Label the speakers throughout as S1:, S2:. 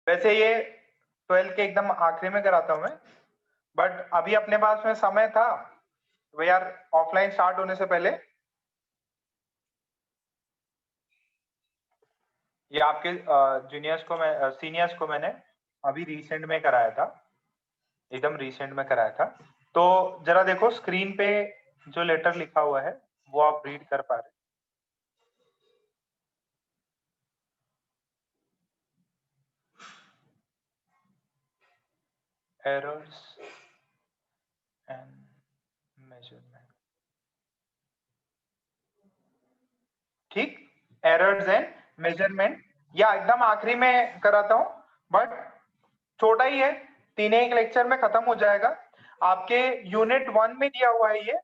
S1: वैसे ये 12 के एकदम आखिरी में कराता हूँ मैं, बट अभी अपने पास में समय था तो यार ऑफलाइन स्टार्ट होने से पहले ये आपके जूनियर्स को मैं सीनियर्स को मैंने अभी रिसेंट में कराया था, एकदम रिसेंट में कराया था। तो जरा देखो स्क्रीन पे जो लेटर लिखा हुआ है वो आप रीड कर पा रहे? एरर्स एंड मेजरमेंट, ठीक, एरर्स एंड मेजरमेंट, या एकदम आखिरी में कराता हूं, बट छोटा ही है, 3 लेक्चर में खत्म हो जाएगा। आपके यूनिट 1 में दिया हुआ है ये,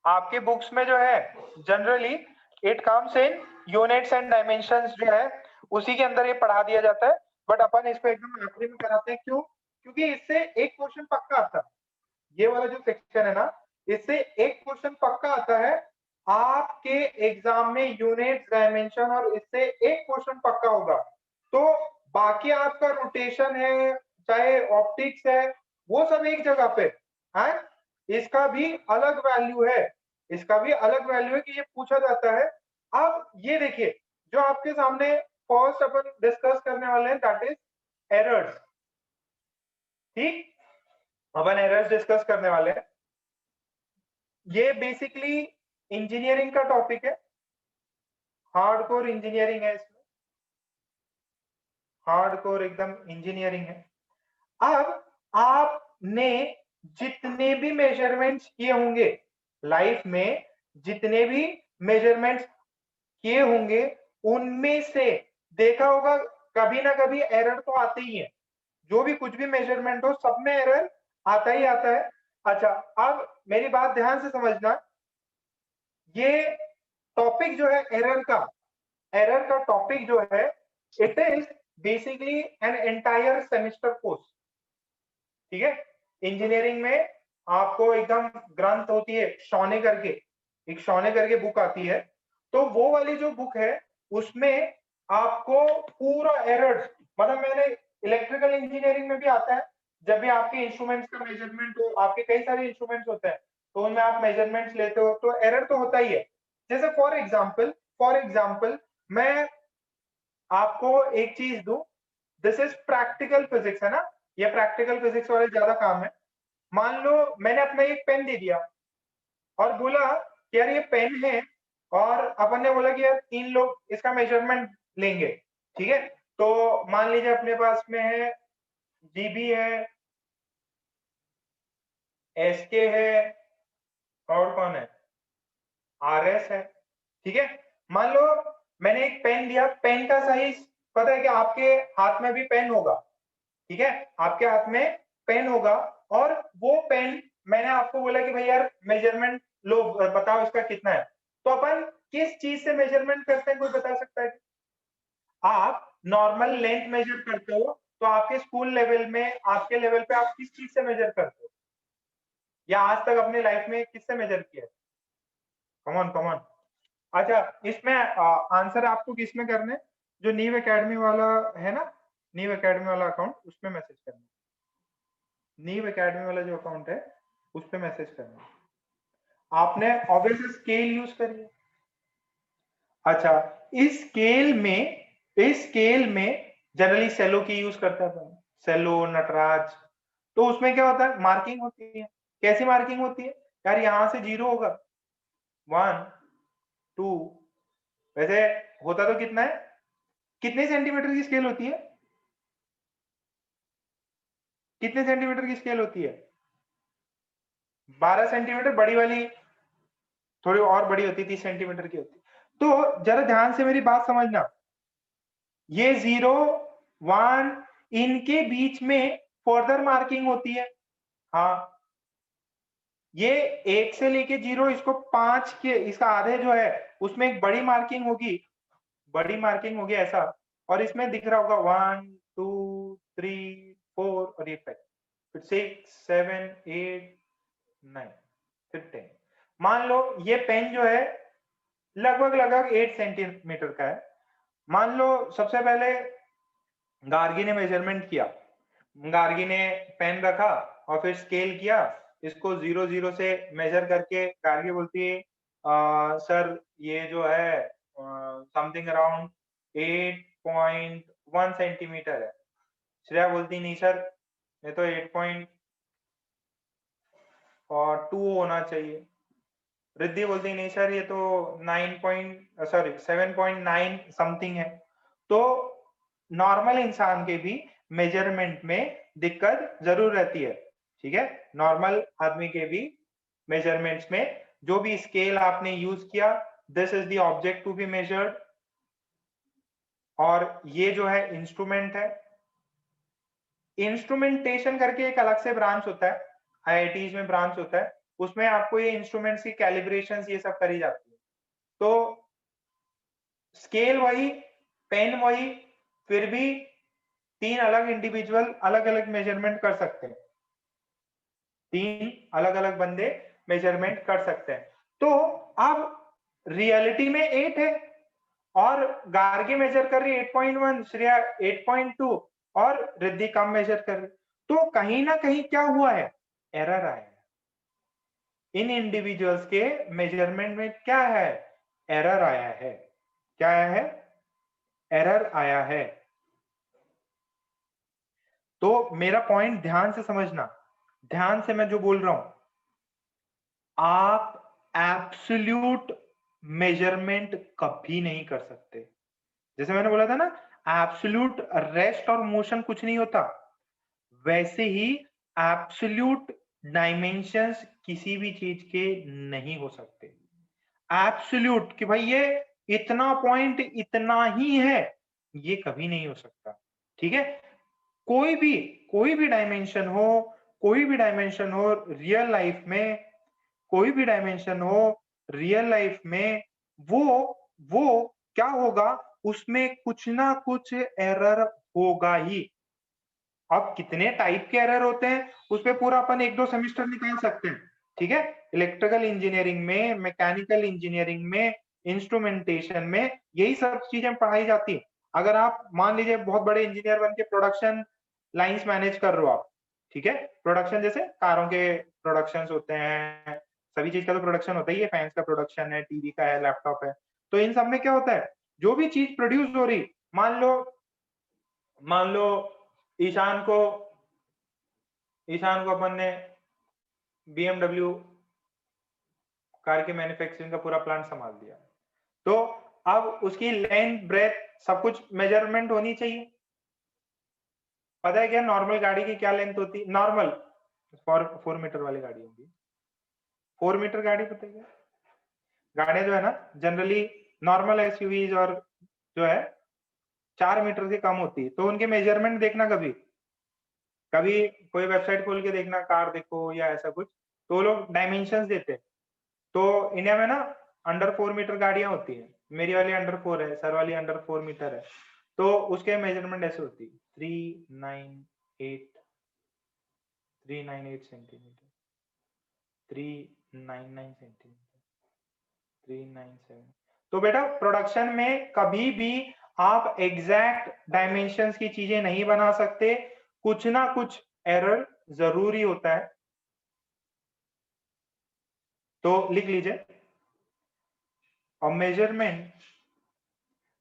S1: आपके बुक्स में जो है generally it comes in units and dimensions जो है उसी के अंदर ये पढ़ा दिया जाता है, बट अपन इसको एकदम आखिरी में कराते हैं। क्यों? क्योंकि इससे एक क्वेश्चन पक्का आता है, ये वाला जो सेक्शन है ना, इससे एक क्वेश्चन पक्का आता है आपके एग्जाम में, यूनिट डायमेंशन, और इससे एक क्वेश्चन पक्का होगा। तो बाकी आपका रोटेशन है, चाहे ऑप्टिक्स है, वो सब एक जगह पे है, इसका भी अलग वैल्यू है, इसका भी अलग वैल्यू है कि ये पूछा जाता है। अब ये देखिए जो आपके सामने फर्स्ट अपन डिस्कस करने वाले हैं दैट इज एरर्स, ठीक, अपन एरर्स डिस्कस करने वाले हैं। ये बेसिकली इंजीनियरिंग का टॉपिक है, हार्डकोर इंजीनियरिंग है, इसमें हार्डकोर एकदम इंजीनियरिंग है। अब आपने जितने भी मेजरमेंट्स किए होंगे लाइफ में, जितने भी मेजरमेंट्स किए होंगे उनमें से देखा होगा कभी ना कभी एरर तो आते ही है, जो भी कुछ भी मेजरमेंट हो सब में एरर आता ही आता है। अच्छा, अब मेरी बात ध्यान से समझना, ये टॉपिक जो है एरर का टॉपिक जो है it is basically an entire semester course, ठीक है। इंजीनियरिंग में आपको एकदम ग्रंथ होती है शौने करके, एक शौने करके बुक आती है, तो वो वाली जो बुक है उसमें आपको पूरा एरर्स, मतलब मैंने इलेक्ट्रिकल इंजीनियरिंग में भी आता है, जब भी आपके इंस्ट्रूमेंट्स का मेजरमेंट हो, आपके कई सारे इंस्ट्रूमेंट्स होते हैं तो उनमें आप मेजरमेंट्स लेते हो तो एरर तो होता ही है। जैसे फॉर एग्जाम्पल मैं आपको एक चीज दूं, दिस इज प्रैक्टिकल फिजिक्स है ना, ये प्रैक्टिकल फिजिक्स वाले ज्यादा काम है। मान लो मैंने अपना एक पेन दे दिया और बोला कि यार ये पेन है, और अपन ने बोला कि यार 3 लोग इसका मेजरमेंट लेंगे, ठीक है। तो मान लीजिए अपने पास में है जीबी है, एसके है, और कौन है, आरएस है, ठीक है। मान लो मैंने एक पेन दिया, पेन का साइज पता है कि आपके हाथ में भी पेन होगा, ठीक है, आपके हाथ में पेन होगा, और वो पेन मैंने आपको बोला कि भाई यार मेजरमेंट लो, बताओ इसका कितना है। तो अपन किस चीज से मेजरमेंट करते हैं, कोई बता सकता है? आप नॉर्मल लेंथ मेजर करते हो तो आपके स्कूल लेवल में, आपके लेवल पे आप किस चीज से मेजर करते हो, या आज तक अपने लाइफ में किससे मेजर किया है? Come on come on. अच्छा, इसमें आंसर आपको किसमें करने, जो नीव एकेडमी वाला है ना, नीव एकेडमी वाला अकाउंट, उसमें मैसेज करना, नीव एकेडमी वाला जो अकाउंट है उस पे मैसेज करना। आपने ऑब्वियसली स्केल यूज करिए। अच्छा, इस स्केल में जनरली सेलो की यूज करते हैं अपन, सेलो, नटराज। तो उसमें क्या होता है, मार्किंग होती है। कैसी मार्किंग होती है यार, यहां से 0 होगा, 1 2, वैसे होता तो कितना है, कितने सेंटीमीटर की स्केल होती है, कितने सेंटीमीटर की स्केल होती है? 12 सेंटीमीटर, बड़ी वाली थोड़ी और बड़ी होती है, 30 सेंटीमीटर की होती है। तो जरा ध्यान से मेरी बात समझना, ये 0 1 इनके बीच में फर्दर मार्किंग होती है। हाँ, ये 1 से लेके 0, इसको 5 के, इसका आधे जो है उसमें एक बड़ी मार्किंग होगी, बड़ी मार्किंग होगी ऐसा, और इसमें दिख रहा होगा 1 2 3 4, और ये 5, फिर 6 7 8 9, फिर 10। मान लो ये पेन जो है लगभग लगभग 8 सेंटीमीटर का है। मान लो सबसे पहले गार्गी ने मेजरमेंट किया, गार्गी ने पेन रखा और फिर स्केल किया, इसको 0 से मेजर करके गार्गी बोलती है सर ये जो है समथिंग अराउंड 8.1 सेंटीमीटर है। श्रेया बोलती नहीं सर ये तो 8.2 होना चाहिए। रिद्धि बोलती नहीं सर ये तो 7.9 समथिंग है। तो नॉर्मल इंसान के भी मेजरमेंट में दिक्कत जरूर रहती है, ठीक है। नॉर्मल आदमी के भी मेजरमेंट्स में जो भी स्केल आपने यूज किया, this is the object to be measured, और ये जो है इंस्ट्रूमेंट है। इंस्ट्रूमेंटेशन करके एक अलग से ब्रांच होता है, आईआईटीज में ब्रांच होता है, उसमें आपको ये इंस्ट्रूमेंट्स की कैलिब्रेशंस ये सब करी जाती है। तो स्केल वही, पेन वही, फिर भी 3 अलग इंडिविजुअल अलग अलग मेजरमेंट कर सकते हैं, 3 अलग अलग बंदे मेजरमेंट कर सकते हैं। तो अब रियलिटी में 8 है और गार्गी मेजर कर रही है 8.1, श्रेया 8.2 और रिद्धि कम मेजर कर रही। तो कहीं ना कहीं क्या हुआ है, एरर आया है इन इंडिविजुअल्स के मेजरमेंट में। क्या है, एरर आया है। क्या आया है, एरर आया है। तो मेरा पॉइंट ध्यान से समझना, ध्यान से मैं जो बोल रहा हूं, आप एब्सोल्यूट मेजरमेंट कभी नहीं कर सकते। जैसे मैंने बोला था ना, एब्सोल्यूट रेस्ट और मोशन कुछ नहीं होता, वैसे ही एब्सोल्यूट डायमेंशंस किसी भी चीज के नहीं हो सकते। एब्सोल्यूट कि भाई ये इतना पॉइंट इतना ही है, ये कभी नहीं हो सकता, ठीक है। कोई भी डायमेंशन हो, कोई भी डायमेंशन हो रियल लाइफ में, कोई भी डायमेंशन हो रियल लाइफ में, वो क्या होगा, उसमें कुछ ना कुछ एरर होगा ही। अब कितने टाइप के एरर होते हैं उस पर पूरा अपन 1-2 सेमेस्टर निकाल सकते हैं, ठीक है। इलेक्ट्रिकल इंजीनियरिंग में, मैकेनिकल इंजीनियरिंग में, इंस्ट्रूमेंटेशन में यही सब चीजें पढ़ाई जाती है। अगर आप मान लीजिए बहुत बड़े इंजीनियर बन के प्रोडक्शन लाइंस मैनेज कर रहे हो आप, ठीक है, प्रोडक्शन जैसे कारों के प्रोडक्शन होते हैं, सभी चीज का तो प्रोडक्शन होता ही है, फैंस का प्रोडक्शन है, टीवी का है, लैपटॉप है। तो इन सब में क्या होता है, जो भी चीज प्रोड्यूस हो रही, मान लो ईशान को अपन ने BMW कार के मैन्युफैक्चरिंग का पूरा प्लांट संभाल दिया, तो अब उसकी लेंथ ब्रेथ सब कुछ मेजरमेंट होनी चाहिए। पता है क्या नॉर्मल गाड़ी की क्या लेंथ होती है, नॉर्मल 4 मीटर वाली गाड़ी होगी, 4 मीटर गाड़ी, पता है क्या, गाड़ियां जो है ना जनरली नॉर्मल एसयूवीज और जो है 4 मीटर से कम होती है। तो उनके मेजरमेंट देखना, कभी कोई वेबसाइट खोल के देखना, कार देखो या ऐसा कुछ, तो वो लोग डायमेंशंस देते हैं। तो इंडिया में ना अंडर 4 मीटर गाड़ियां होती है, मेरी वाली अंडर 4 है, सर वाली अंडर 4 मीटर है, तो उसके मेजरमेंट ऐसे होती है 398 सेंटीमीटर, 399 सेंटीमीटर, 397। तो बेटा प्रोडक्शन में कभी भी आप एग्जैक्ट डायमेंशंस की चीजें नहीं बना सकते, कुछ ना कुछ एरर जरूरी होता है। तो लिख लीजिए, और मेजरमेंट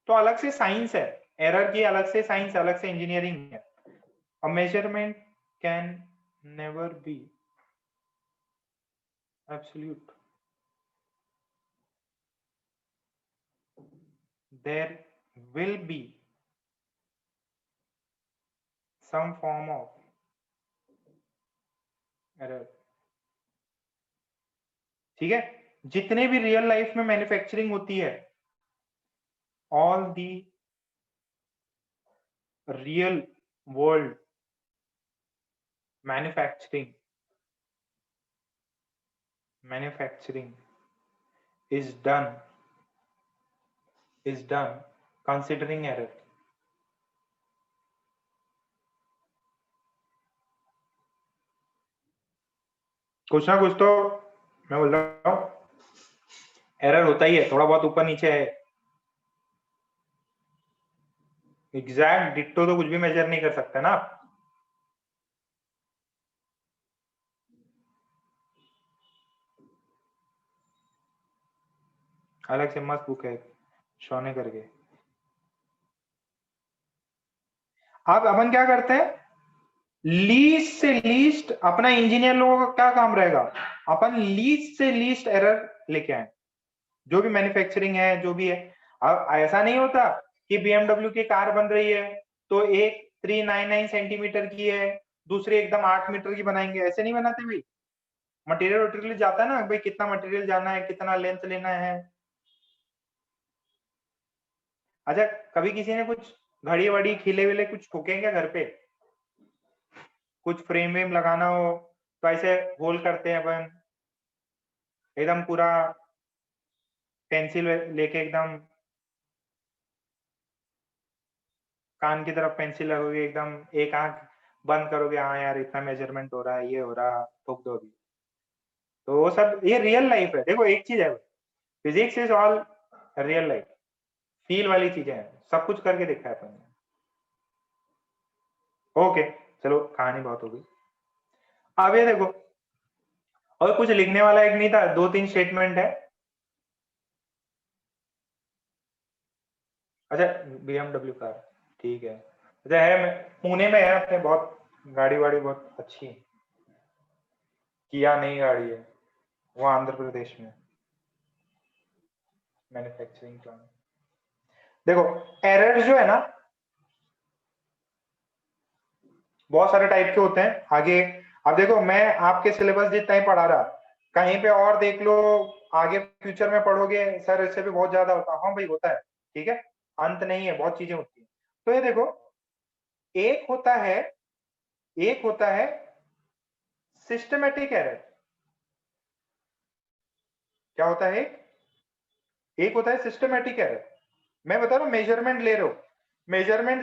S1: तो अलग से साइंस है, एरर की अलग से साइंस, अलग से इंजीनियरिंग है। A measurement can never be absolute, there will be some form of error, ठीक है। जितने भी रियल लाइफ में मैन्युफैक्चरिंग होती है, all the real world manufacturing is done considering error। कुछ ना कुछ तो मैं बोल रहा हूँ एरर होता ही है, थोड़ा बहुत ऊपर नीचे है। एग्जैक्ट डिट्टो तो कुछ भी मेजर नहीं कर सकते ना आप। अलग से मस्त बुक है शोने करके। अब अपन क्या करते हैं, लीस्ट से लीस्ट अपना इंजीनियर लोगों का क्या काम रहेगा, अपन लीस्ट से लीस्ट एरर लेके आए, जो भी मैन्युफैक्चरिंग है जो भी है। अब ऐसा नहीं होता कि बीएमडब्ल्यू की कार बन रही है तो एक 399 सेंटीमीटर की है, दूसरे एकदम 8 मीटर की बनाएंगे, ऐसे नहीं बनाते भाई। मटेरियल वटेरियल जाता है ना भाई, कितना मटेरियल जाना है, कितना लेंथ लेना है। अच्छा, कभी किसी ने कुछ घड़ी वड़ी खिले विले कुछ ठोके क्या घर पे, कुछ फ्रेम वेम लगाना हो तो ऐसे होल करते हैं अपन, एकदम पूरा पेंसिल लेके एकदम कान की तरफ पेंसिल लगोगे, एकदम एक आंख बंद करोगे, हाँ यार इतना मेजरमेंट हो रहा है, ये हो रहा, ठोक दो अभी। तो वो सब ये रियल लाइफ है। देखो एक चीज है, physics is all real life, feel वाली चीजें हैं, सब कुछ करके देखा है अपन ने। ओके, चलो कहानी बहुत होगी। अब ये देखो, और कुछ लिखने वाला एक नहीं था, 2-3 स्टेटमेंट है। अच्छा, बीएमडब्ल्यू कार, ठीक है। अच्छा है, पुणे में है अपने, बहुत गाड़ी वाड़ी बहुत अच्छी है। किया नई गाड़ी है, वो आंध्र प्रदेश में मैन्युफैक्चरिंग प्लांट। देखो एरर जो है ना, बहुत सारे टाइप के होते हैं आगे। अब देखो मैं आपके सिलेबस जितना ही पढ़ा रहा, कहीं पे और देख लो, आगे फ्यूचर में पढ़ोगे सर इससे भी बहुत ज्यादा होता, हाँ भाई होता है, ठीक है, अंत नहीं है, बहुत चीजें होती है। तो ये देखो, एक होता है एक होता है सिस्टमेटिक एरर। क्या होता है, एक होता है सिस्टमेटिक एरर। मैं बता रहा हूं, मेजरमेंट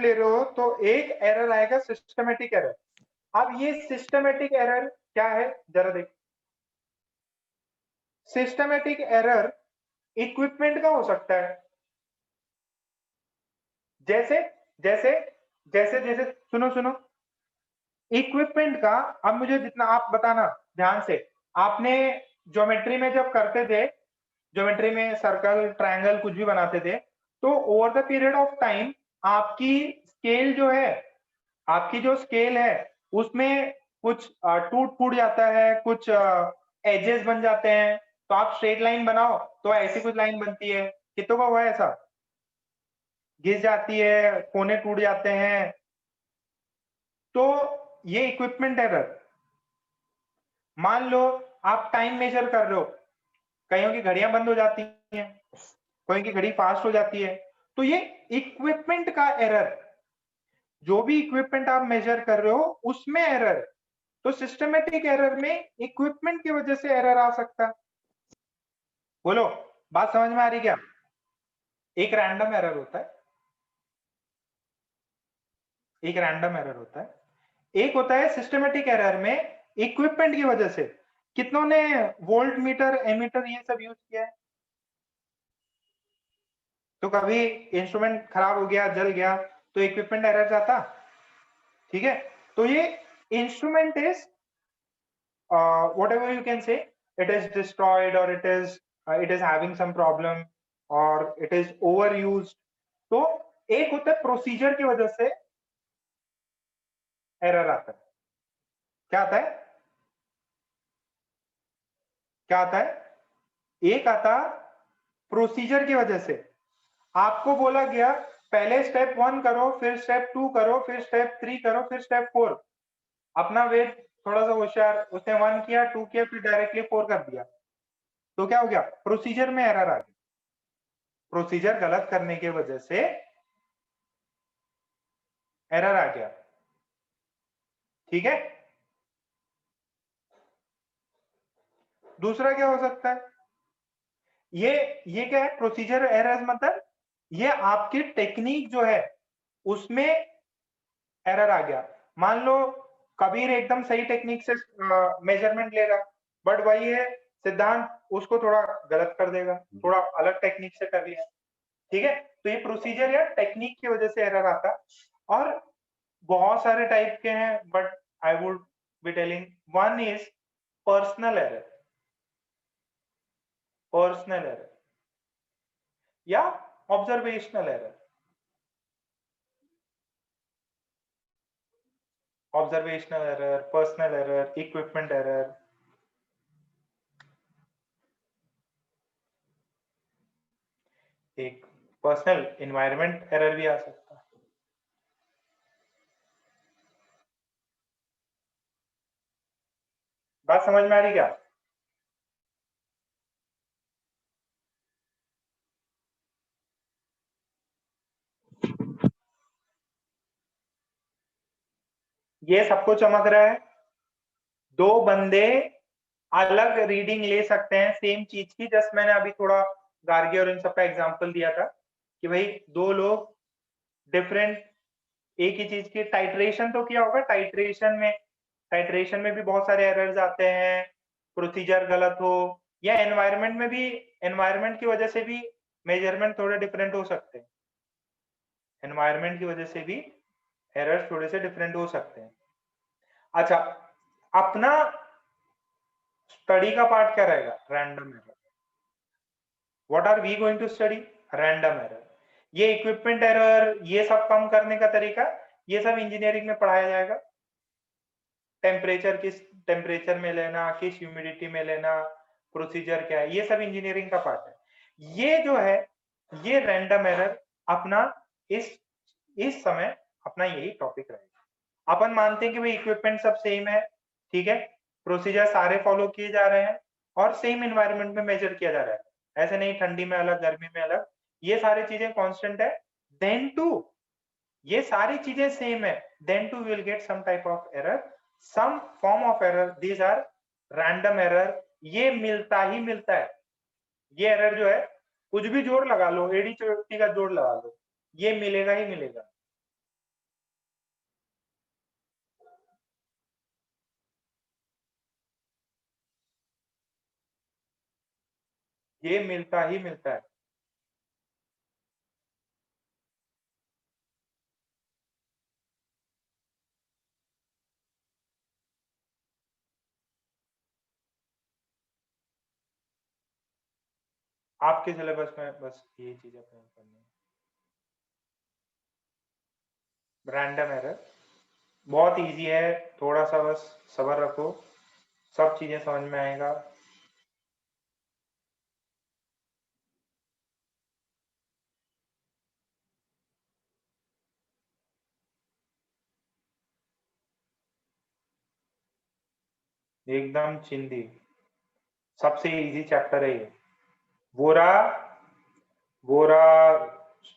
S1: ले रहे हो तो एक एरर आएगा सिस्टमेटिक एरर। अब ये सिस्टमेटिक एरर क्या है, जरा देख। सिस्टमेटिक एरर इक्विपमेंट का हो सकता है, जैसे जैसे जैसे जैसे सुनो सुनो, इक्विपमेंट का। अब मुझे जितना आप बताना ध्यान से, आपने ज्योमेट्री में जब करते थे, ज्योमेट्री में सर्कल ट्रायंगल कुछ भी बनाते थे, तो over the period of time आपकी स्केल जो है, आपकी जो स्केल है उसमें कुछ टूट फूट जाता है, कुछ एजेस बन जाते हैं। तो आप स्ट्रेट लाइन बनाओ तो ऐसी कुछ लाइन बनती है, कितनों का हुआ है ऐसा, घिस जाती है, कोने टूट जाते हैं। तो ये इक्विपमेंट एरर। मान लो आप टाइम मेजर कर रहे हो, कईयों की घड़ियां बंद हो जाती हैं, कोई की घड़ी फास्ट हो जाती है, तो ये इक्विपमेंट का एरर। जो भी इक्विपमेंट आप मेजर कर रहे हो उसमें एरर। तो सिस्टमेटिक एरर में इक्विपमेंट की वजह से एरर आ सकता है। बोलो, बात समझ में आ रही क्या। एक रैंडम एरर होता है, एक रैंडम एरर होता है, एक होता है सिस्टमेटिक एरर में इक्विपमेंट की वजह से। कितनों ने वोल्ट मीटर एमीटर ये सब यूज किया है, तो कभी इंस्ट्रूमेंट खराब हो गया, जल गया, तो इक्विपमेंट एरर जाता, ठीक है। तो ये instrument is whatever you can say, it is destroyed or it is having some problem or it is overused। तो एक होता है प्रोसीजर की वजह से एरर आता है। क्या आता है, क्या आता है, एक आता प्रोसीजर की वजह से। आपको बोला गया पहले स्टेप 1 करो, फिर स्टेप 2 करो, फिर स्टेप 3 करो, फिर स्टेप 4। अपना वेट थोड़ा सा होशियार, उसने 1 किया, 2 किया, फिर डायरेक्टली 4 कर दिया, तो क्या हो गया, प्रोसीजर में एरर आ गया। प्रोसीजर गलत करने की वजह से एरर आ गया, ठीक है। दूसरा क्या हो सकता है, ये क्या है, प्रोसीजर एरर मतलब ये आपकी टेक्निक जो है उसमें एरर आ गया। मान लो कबीर एकदम सही टेक्निक से मेजरमेंट ले रहा, बट वही है सिद्धांत उसको थोड़ा गलत कर देगा, थोड़ा अलग टेक्निक से कर लिया, ठीक है, तो ये प्रोसीजर या टेक्निक की वजह से एरर आता है, और बहुत सारे टाइप के हैं, but I would be telling one is personal error, personal error या observational error. Observational error, personal error, equipment error. एक पर्सनल एनवायरनमेंट एरर भी आ सकता है। बात समझ में आ रही क्या? ये सबको चमक रहा है। दो बंदे अलग रीडिंग ले सकते हैं सेम चीज की, जस्ट मैंने अभी थोड़ा गार्गी और इन सब का एग्जांपल दिया था कि भाई दो लोग डिफरेंट एक ही चीज की टाइट्रेशन तो किया होगा, टाइट्रेशन में भी बहुत सारे एरर्स आते हैं, प्रोसीजर गलत हो, या एनवायरनमेंट में भी, एनवायरनमेंट की वजह से भी मेजरमेंट थोड़े डिफरेंट हो सकते हैं, एनवायरनमेंट की वजह से भी एरर्स थोड़े से डिफरेंट हो सकते हैं। अच्छा, अपना स्टडी का पार्ट क्या रहेगा? Random error. What are we going to study? Random error. ये इक्विपमेंट एरर, ये सब कम करने का तरीका, ये सब इंजीनियरिंग में पढ़ाया जाएगा। टेम्परेचर किस टेम्परेचर में लेना, किस ह्यूमिडिटी में लेना, प्रोसीजर क्या है, ये सब इंजीनियरिंग का पार्ट है। ये जो है, ये रैंडम एरर अपना इस समय अपना यही टॉपिक रहेगा। अपन मानते हैं कि भाई इक्विपमेंट सब सेम है, ठीक है, प्रोसीजर सारे फॉलो किए जा रहे हैं और सेम एनवायरनमेंट में मेजर किया जा रहा है, ऐसे नहीं ठंडी में अलग गर्मी में अलग, ये सारी चीजें कांस्टेंट है। देन टू ये सारी चीजें सेम है, then too we will get some type of error, some form of error, these are random error। ये मिलता ही मिलता है, ये एरर जो है कुछ भी जोड़ लगा लो, एडी चोटी का जोड़ लगा लो, ये मिलेगा ही मिलेगा। ये मिलता ही मिलता है। आपके सिलेबस में बस ये चीजें करनी है। रैंडम एरर बहुत इजी है, थोड़ा सा बस सब्र रखो, सब चीजें समझ में आएगा। एकदम चिंदी, सबसे इजी चैप्टर है ये। बोरा बोरा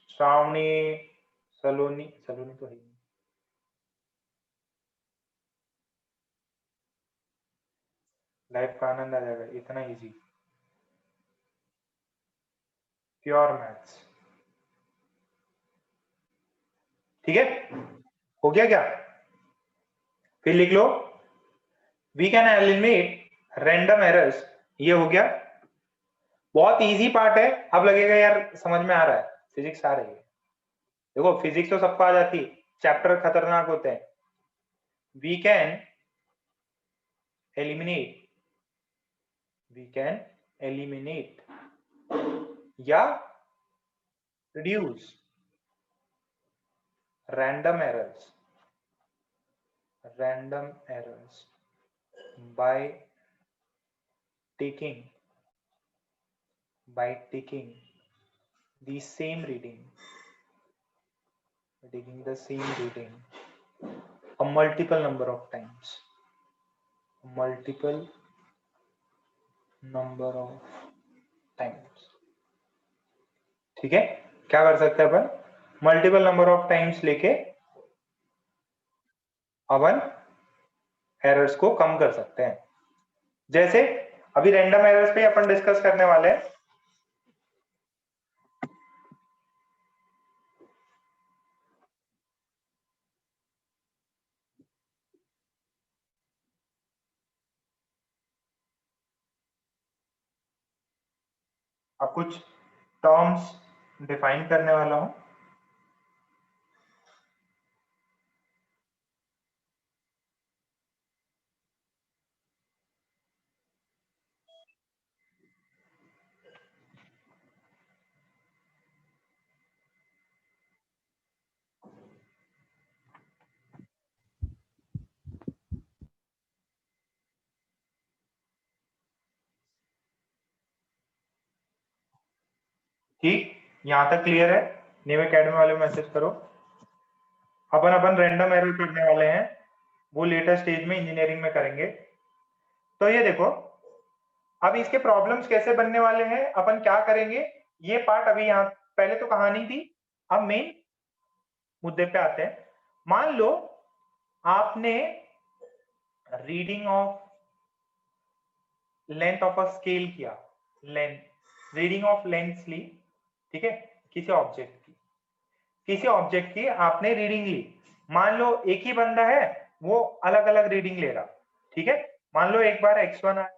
S1: श्रावणी, सलोनी, सलोनी तो है ही, लाइफ का आनंद आ जाएगा, इतना इजी। Pure maths. ठीक है, हो गया क्या? फिर लिख लो, we can eliminate random errors, ये हो गया। बहुत इजी पार्ट है, अब लगेगा यार समझ में आ रहा है, फिजिक्स आ रही है। देखो फिजिक्स तो सबको आ जाती है, चैप्टर खतरनाक होते हैं। We can eliminate, we can eliminate या reduce random errors, random errors by taking taking the same reading, taking the same reading a multiple number of times, multiple number of times। ठीक है, क्या कर सकते हैं अपन? मल्टीपल नंबर ऑफ टाइम्स लेके अपन errors को कम कर सकते हैं। जैसे अभी रैंडम एरर्स पे अपन डिस्कस करने वाले हैं। अब कुछ टर्म्स डिफाइन करने वाला हूं। ठीक, यहां तक क्लियर है? न्यू एकेडमी वाले मैसेज करो। अपन अपन रैंडम एरर करने वाले हैं, वो लेटर स्टेज में इंजीनियरिंग में करेंगे। तो ये देखो, अब इसके प्रॉब्लम्स कैसे बनने वाले हैं, अपन क्या करेंगे, ये पार्ट अभी यहाँ, पहले तो कहानी थी, अब मेन मुद्दे पे आते हैं। मान लो आपने reading of length of a scale किया, लेंथ, रीडिंग ऑफ लेंथ ली, ठीक है, किसी ऑब्जेक्ट की, किसी ऑब्जेक्ट की आपने रीडिंग ली। मान लो एक ही बंदा है, वो अलग अलग रीडिंग ले रहा, ठीक है। मान लो एक बार x1 आया,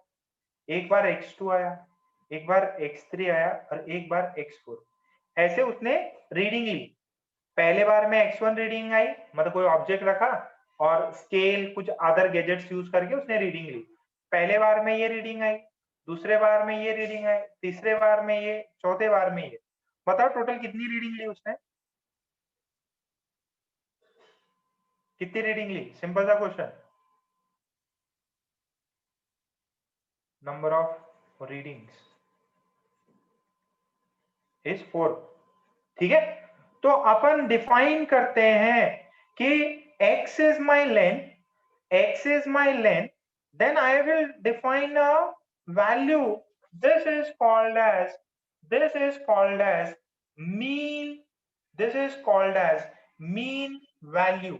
S1: एक बार x2 आया, एक बार x3 आया और एक बार x4, ऐसे उसने रीडिंग ली। पहले बार में x1 रीडिंग आई, मतलब कोई ऑब्जेक्ट रखा और स्केल कुछ अदर गैजेट्स यूज करके उसने रीडिंग ली। पहले बार में ये रीडिंग आई, दूसरे बार में ये रीडिंग आई, तीसरे बार में ये, चौथे बार में ये। बताओ टोटल कितनी रीडिंग ली उसने, कितनी रीडिंग ली? सिंपल सा question, number of readings is 4, ठीक है। तो अपन डिफाइन करते हैं कि x is my length, x is my length, then I will define a value. This is called as, this is called as mean, this is called as mean value,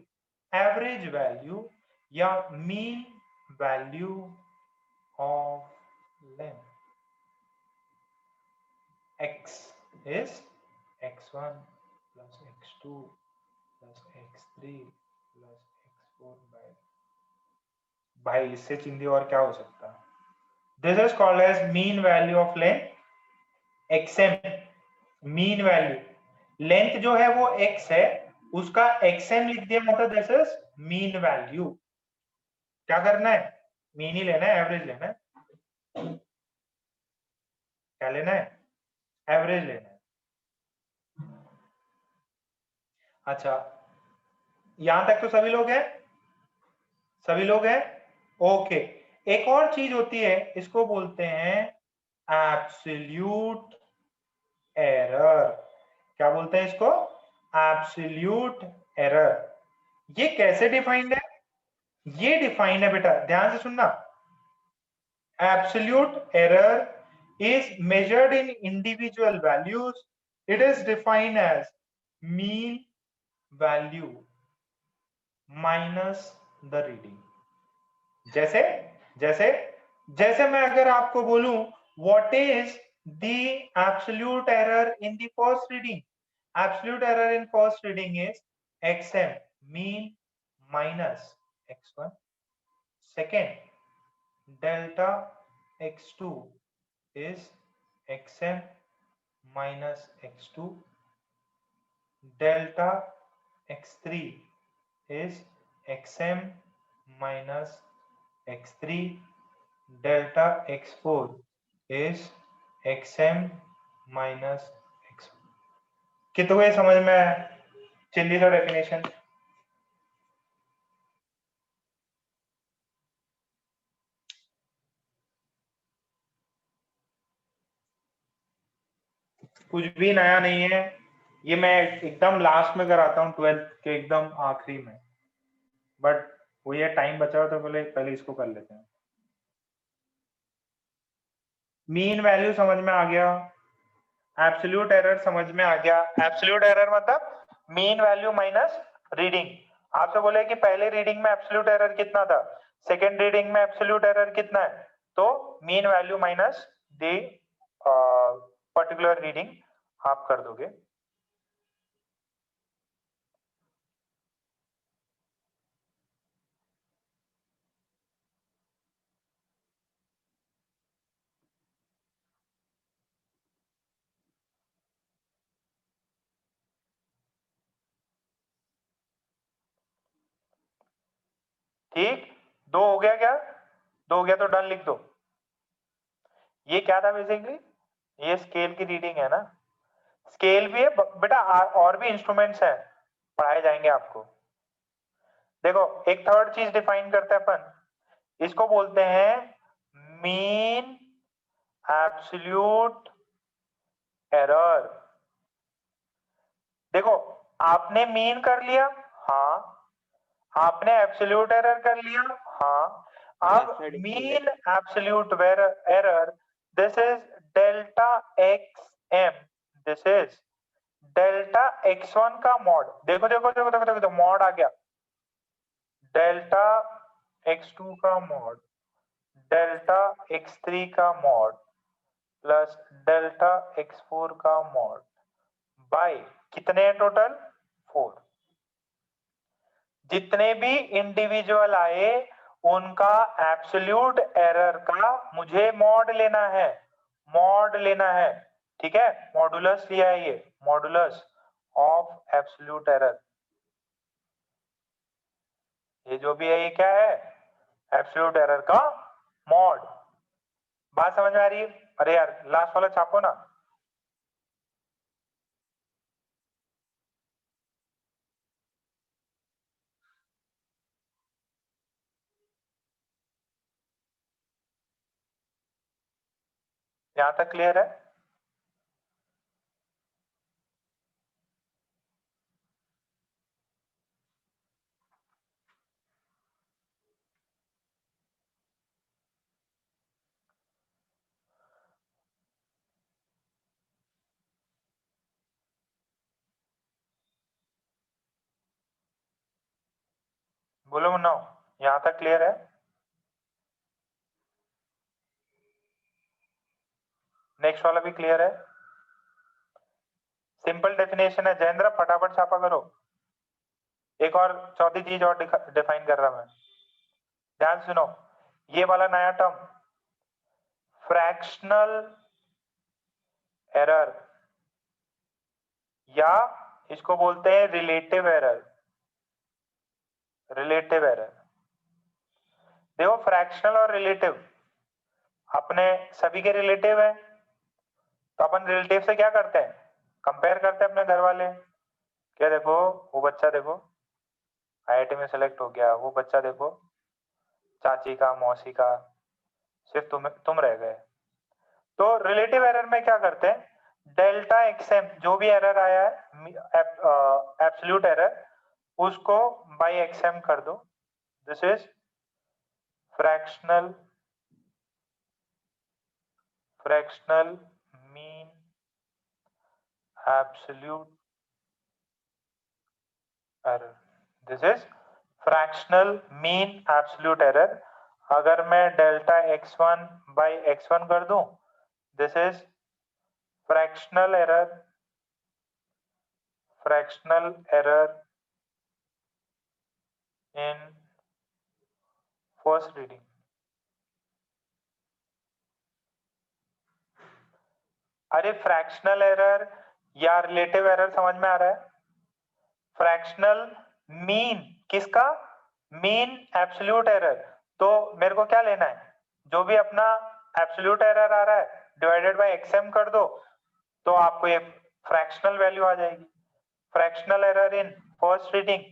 S1: average value या mean value of length. X is x1 plus x2 plus x3 plus x4 by, भाई इससे चिंदी और क्या हो सकता है? This is called as mean value of length, x m, mean value. Length जो है वो x है, उसका एक्सएम लिख दिया, मतलब दिस इज मीन वैल्यू। क्या करना है? मीन ही लेना है, एवरेज लेना है। क्या लेना है? एवरेज लेना है। अच्छा, यहां तक तो सभी लोग हैं, सभी लोग हैं, ओके। एक और चीज होती है, इसको बोलते हैं एब्सोल्यूट एरर। क्या बोलते हैं इसको? Absolute error. ये कैसे डिफाइंड है? ये डिफाइंड है बेटा, ध्यान से सुनना। Absolute error is measured in individual values. It is defined as mean value minus the reading. जैसे जैसे जैसे मैं अगर आपको बोलूं what is the absolute error in the first reading, absolute error in first reading is xm, mean minus x1। Second, delta x2 is xm minus x2, delta x3 is xm minus x3, delta x4 is xm minus x। कितने समझ में आया chilli का definition? कुछ भी नया नहीं है, ये मैं एकदम लास्ट में कराता हूँ, 12th के एकदम आखिरी में, बट वो ये टाइम बचा हुआ तो बोले पहले इसको कर लेते हैं। मीन वैल्यू समझ में आ गया, एब्सोल्यूट एरर समझ में आ गया। एब्सोल्यूट एरर मतलब मीन वैल्यू माइनस रीडिंग। आपसे बोले कि पहले रीडिंग में एब्सोल्यूट एरर कितना था, सेकेंड रीडिंग में एब्सोल्यूट एरर कितना है, तो mean value minus the particular reading आप कर दोगे। ठीक, 2 हो गया क्या? 2 हो गया तो डन लिख दो। ये क्या था बेसिकली? ये स्केल की रीडिंग है ना। स्केल भी है बेटा, और भी इंस्ट्रूमेंट्स है, पढ़ाए जाएंगे आपको। देखो एक थर्ड चीज डिफाइन करते हैं अपन, इसको बोलते हैं मीन एब्सोल्यूट एरर। देखो आपने मीन कर लिया, हाँ, आपने एब्सोल्यूट एरर कर लिया, हाँ। अब mean absolute error, this is delta x m, this is delta x1 का मॉड। देखो देखो देखो देखो देखो, मॉड आ गया, डेल्टा x2 का मॉड, डेल्टा x3 का मॉड प्लस डेल्टा x4 का मॉड बाय कितने हैं टोटल? 4। जितने भी इंडिविजुअल आए उनका एब्सोल्यूट एरर का मुझे मॉड लेना है, मॉड लेना है, ठीक है। मॉडुलस लिया है, ये मॉडुलस ऑफ एब्सोल्यूट एरर, ये जो भी है ये क्या है? एब्सोल्यूट एरर का मॉड। बात समझ में आ रही है? अरे यार लास्ट वाला छापो ना। यहां तक क्लियर है? बोलो मुन्ना, यहां तक क्लियर है? नेक्स्ट वाला भी क्लियर है? सिंपल डेफिनेशन है जयेंद्र, फटाफट छापा करो। एक और चौथी चीज और डिफाइन कर रहा मैं, ध्यान सुनो। ये वाला नया टर्म फ्रैक्शनल एरर, या इसको बोलते हैं रिलेटिव एरर। रिलेटिव एरर, देखो फ्रैक्शनल और रिलेटिव अपने सभी के रिलेटिव है, तो अपन रिलेटिव से क्या करते हैं? कंपेयर करते हैं अपने घर वाले। क्या देखो, वो बच्चा देखो आईआईटी में सेलेक्ट हो गया, वो बच्चा देखो चाची का मौसी का, सिर्फ तुम रह गए। तो रिलेटिव एरर में क्या करते हैं? डेल्टा एक्सएम जो भी एरर आया है, एब्सोल्यूट एरर, उसको बाय एक्सएम कर दो। This is fractional mean absolute error, this is fractional mean absolute error. अगर मैं डेल्टा x1 बाय x1 कर दूं, this is fractional error in first reading. अरे फ्रैक्शनल एरर या रिलेटिव एरर समझ में आ रहा है? फ्रैक्शनल मीन किसका? Mean absolute error. तो मेरे को क्या लेना है? जो भी अपना एब्सोल्यूट एरर आ रहा है डिवाइडेड बाय एक्सएम कर दो, तो आपको ये फ्रैक्शनल वैल्यू आ जाएगी। Fractional error in first reading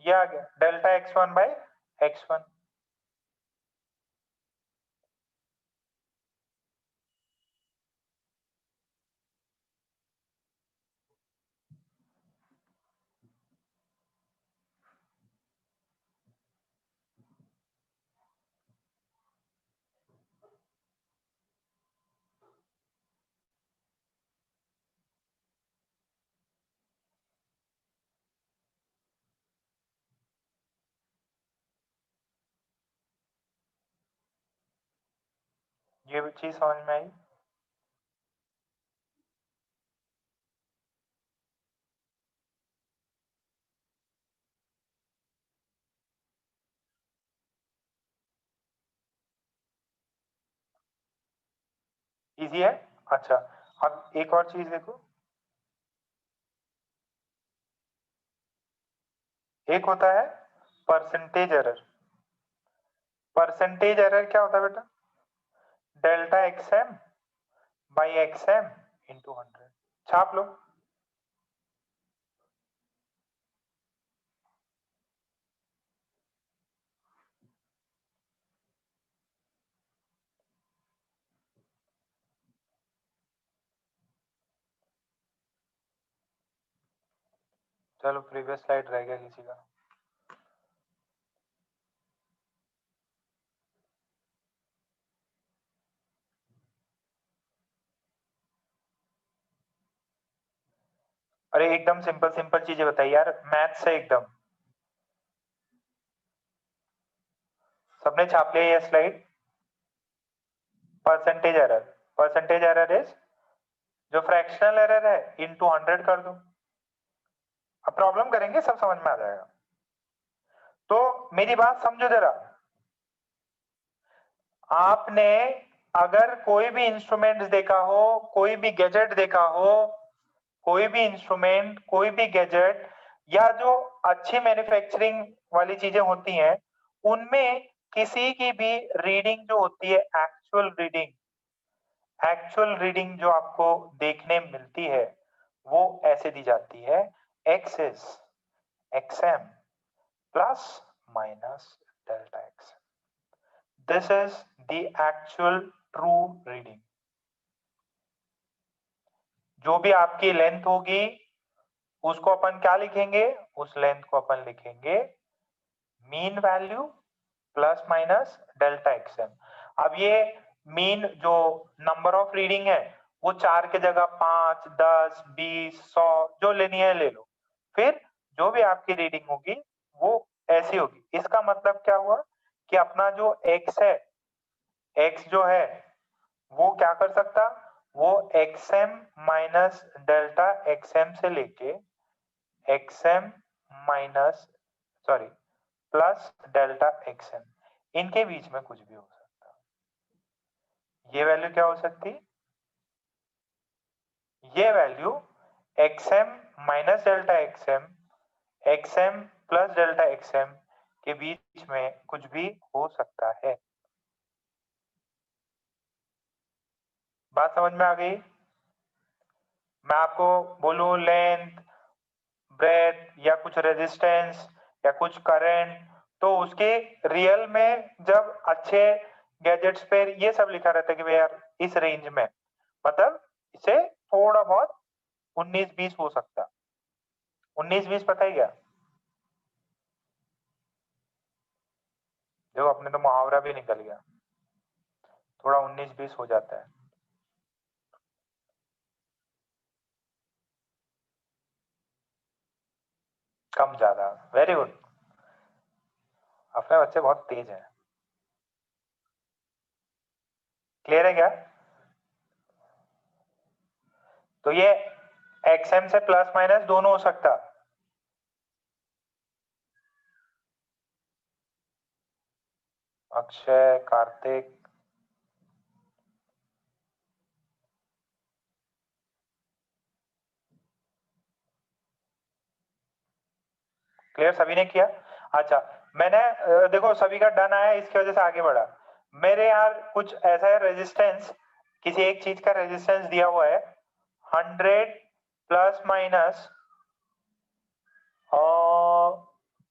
S1: ये आ गया डेल्टा x1 बाय x1। ये चीज समझ में आई? इजी है? अच्छा, अब एक और चीज देखो, एक होता है परसेंटेज एरर, परसेंटेज एरर क्या होता है बेटा? Delta XM by XM into 100। छाप लो। चलो प्रीवियस स्लाइड रह गया किसी का? अरे एकदम सिंपल सिंपल चीजें बताइए यार, मैथ से एकदम। सबने छाप लिया ये स्लाइड? परसेंटेज एरर इज जो फ्रैक्शनल एरर है इनटू 100 कर दो। अब प्रॉब्लम करेंगे, सब समझ में आ जाएगा। तो मेरी बात समझो जरा। आपने अगर कोई भी इंस्ट्रूमेंट देखा हो, कोई भी गैजेट देखा हो, कोई भी इंस्ट्रूमेंट, कोई भी गैजेट, या जो अच्छी मैन्युफैक्चरिंग वाली चीजें होती हैं, उनमें किसी की भी रीडिंग जो होती है, एक्चुअल रीडिंग जो आपको देखने मिलती है, वो ऐसे दी जाती है। X is XM plus minus delta x. This is the actual true reading. जो भी आपकी लेंथ होगी उसको अपन क्या लिखेंगे? उस लेंथ को अपन लिखेंगे mean value plus minus delta XM. अब ये मीन जो नंबर ऑफ रीडिंग है, वो 4 की जगह 5, 10, 20, 100 जो लेनी है ले लो। फिर जो भी आपकी रीडिंग होगी वो ऐसी होगी। इसका मतलब क्या हुआ कि अपना जो x है, x जो है वो क्या कर सकता? वो xm माइनस डेल्टा xm से लेके xm minus sorry plus delta xm, इनके बीच में कुछ भी हो सकता। ये वैल्यू क्या हो सकती? ये value xm minus delta xm, xm plus delta xm के बीच में कुछ भी हो सकता है। बात समझ में आ गई? मैं आपको बोलूं लेंथ, ब्रेथ या कुछ रेजिस्टेंस या कुछ करंट, तो उसके रियल में जब अच्छे गैजेट्स पे ये सब लिखा रहता है कि भाई यार इस रेंज में, मतलब इसे थोड़ा बहुत 19-20 हो सकता। 19-20 पता है क्या? देखो अपने तो मुहावरा भी निकल गया, थोड़ा 19-20 हो जाता है। कम ज्यादा, वेरी गुड। अपने बच्चे बहुत तेज हैं। क्लियर है क्या? तो ये एक्सएम से प्लस माइनस दोनों हो सकता। अक्षय, कार्तिक, क्लियर? सभी ने किया? अच्छा, मैंने देखो सभी का डन आया, इसकी वजह से आगे बढ़ा। मेरे यार कुछ ऐसा है, रेजिस्टेंस, किसी एक चीज का रेजिस्टेंस दिया हुआ है 100 प्लस माइनस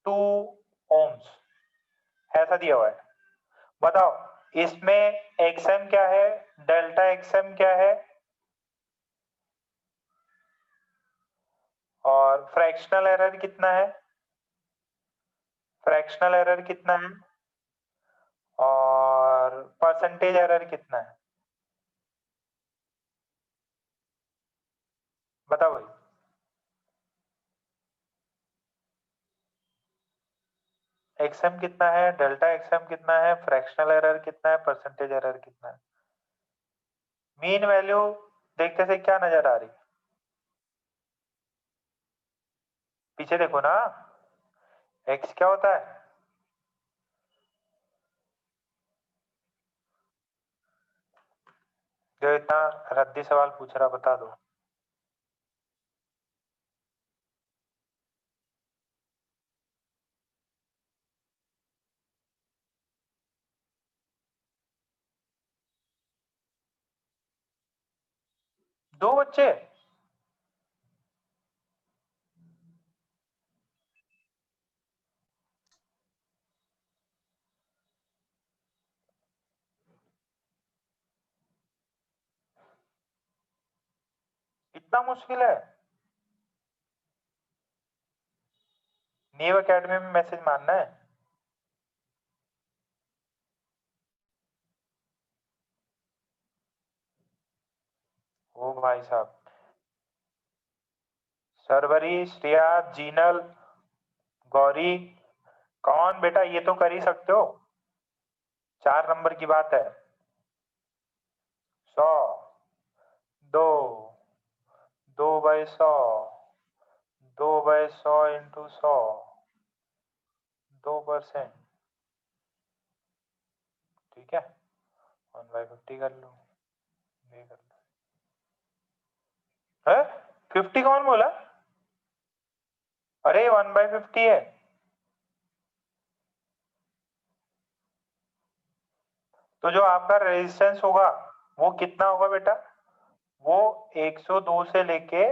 S1: 2 ओम्स, ऐसा दिया हुआ है। बताओ इसमें एक्सएम क्या है, डेल्टा एक्सएम क्या है, और फ्रैक्शनल एरर कितना है, फ्रैक्शनल एरर कितना है, और परसेंटेज एरर कितना है? बताओ भाई। एक्सएम कितना है, डेल्टा एक्सएम कितना है, फ्रैक्शनल एरर कितना है, परसेंटेज एरर कितना है? मीन वैल्यू देखते से क्या नजर आ रही? पीछे देखो ना, एक्स क्या होता है? जो इतना रद्दी सवाल पूछ रहा, बता दो। 2 बच्चे? इतना मुश्किल है? नीव एकेडमी में मैसेज मारना है? ओ भाई साहब। सरवरी, श्रेया, जीनल, गौरी, कौन बेटा, ये तो कर ही सकते हो। 4 नंबर की बात है। 100, 2, 2/100, 2/100 इंटू 100, 2%। ठीक है, 1/50 कर लो, ये कर लो। है 50 कौन बोला? अरे 1/50 है। तो जो आपका रेजिस्टेंस होगा वो कितना होगा बेटा? वो 102 से लेके,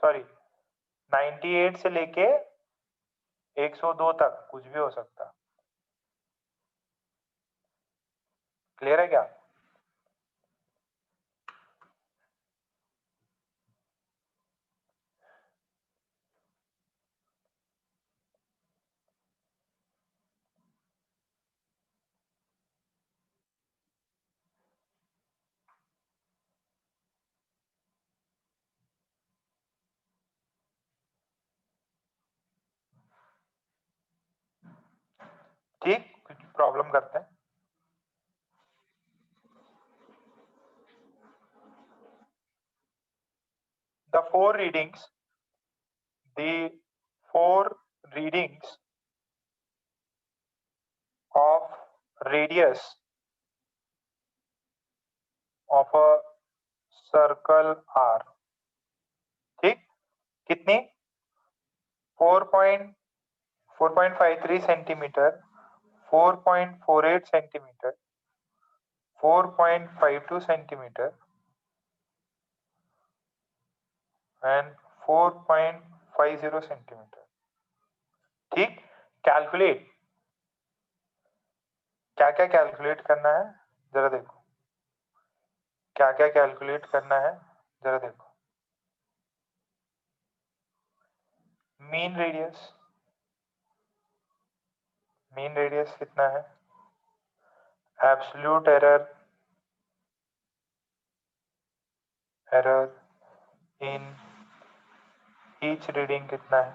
S1: सॉरी 98 से लेके 102 तक कुछ भी हो सकता। क्लियर है क्या? ठीक, कुछ प्रॉब्लम करते हैं। The four readings, the four readings of radius of a circle are, ठीक, कितनी? 4.53 centimetre, 4.48 centimetre, 4.52 centimetre and 4.50 centimetre. ठीक, कैलकुलेट, क्या क्या कैलकुलेट करना है जरा देखो, क्या क्या कैलकुलेट करना है जरा देखो। मीन रेडियस, मीन रेडियस कितना है? Absolute error, error in each reading कितना है?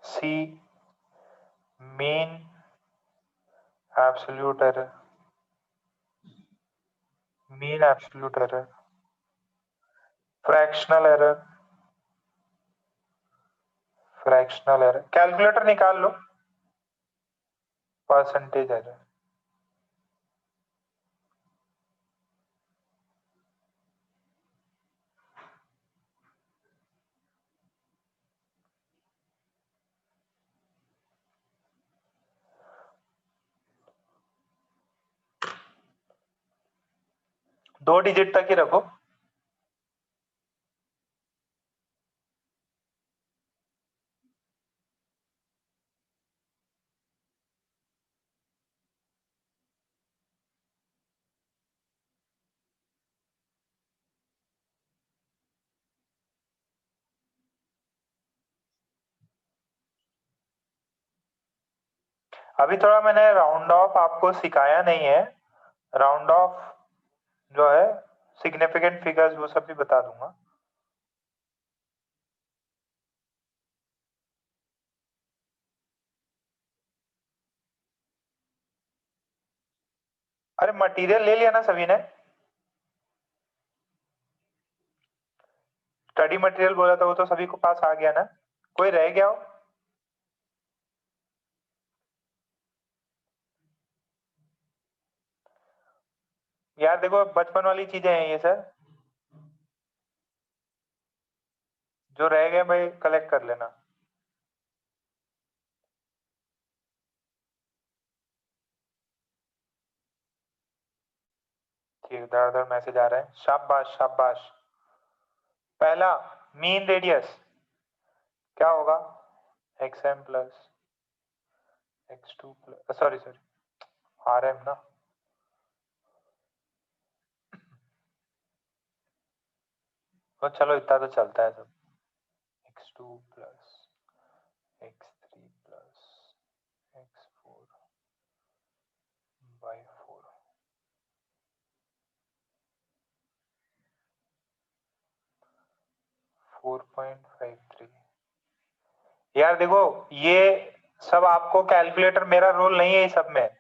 S1: See mean absolute error, mean absolute error, fractional error, fractional error, calculator निकाल लो, परसेंटेज एरर। दो डिजिट तक ही रखो। अभी थोड़ा मैंने राउंड ऑफ आपको सिखाया नहीं है, राउंड ऑफ जो है सिग्निफिकेंट फिगर्स वो सब भी बता दूंगा। अरे मटेरियल ले लिया ना सभी ने? स्टडी मटेरियल बोला था वो तो सभी को पास आ गया ना? कोई रह गया हो? यार देखो बचपन वाली चीजें हैं ये सर, जो रह गए भाई कलेक्ट कर लेना। ठीक, इधर मैसेज आ रहा है, शाबाश शाबाश। पहला मीन रेडियस क्या होगा, xm plus x2 plus, sorry rm ना, तो चलो इतना तो चलता है सब, x2 plus x3 plus x4 by 4, 4.53। यार देखो ये सब आपको कैलकुलेटर, मेरा रोल नहीं है ये सब में,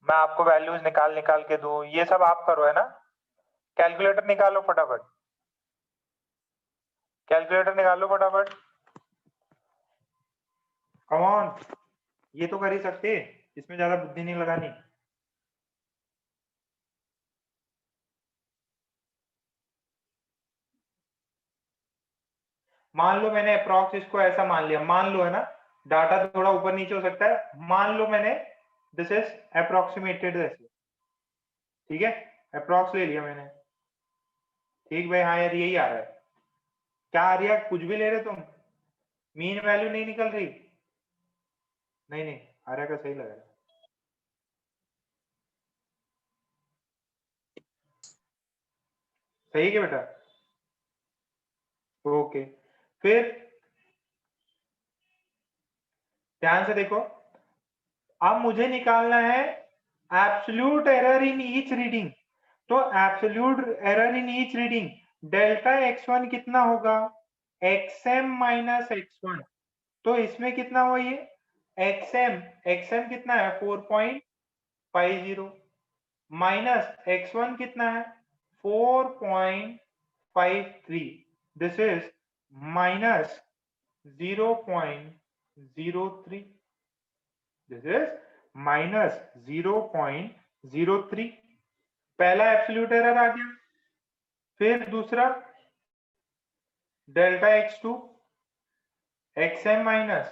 S1: मैं आपको वैल्यूज निकाल के दूं, ये सब आप करो है ना। कैलकुलेटर निकालो फटाफट, कैलकुलेटर निकालो फटाफट। कम ऑन, ये तो कर ही सकते, इसमें ज्यादा बुद्धि नहीं लगानी। मान लो मैंने अप्रॉक्स इसको ऐसा मान लिया, मान लो है ना, डाटा थोड़ा ऊपर नीचे हो सकता है, मान लो मैंने दिस इज अप्रोक्सीमेटेड ऐसे, ठीक है, अप्रॉक्स ले लिया मैंने, ठीक भाई, हाँ यार यही आ रहा है, क्या आ रही है, कुछ भी ले रहे तुम, मीन वैल्यू नहीं निकल रही, नहीं आ रहा का सही लग रहा है, सही है बेटा, ओके। फिर ध्यान से देखो, अब मुझे निकालना है absolute error in each reading, तो absolute error in each reading delta x1 कितना होगा, xm माइनस x1, तो इसमें कितना हुआ ये xm कितना है 4.50 माइनस x1 कितना है 4.53, this is minus 0.03, this is minus 0.03, पहला एब्सोल्यूट एरर आ गया। फिर दूसरा delta x2 xm minus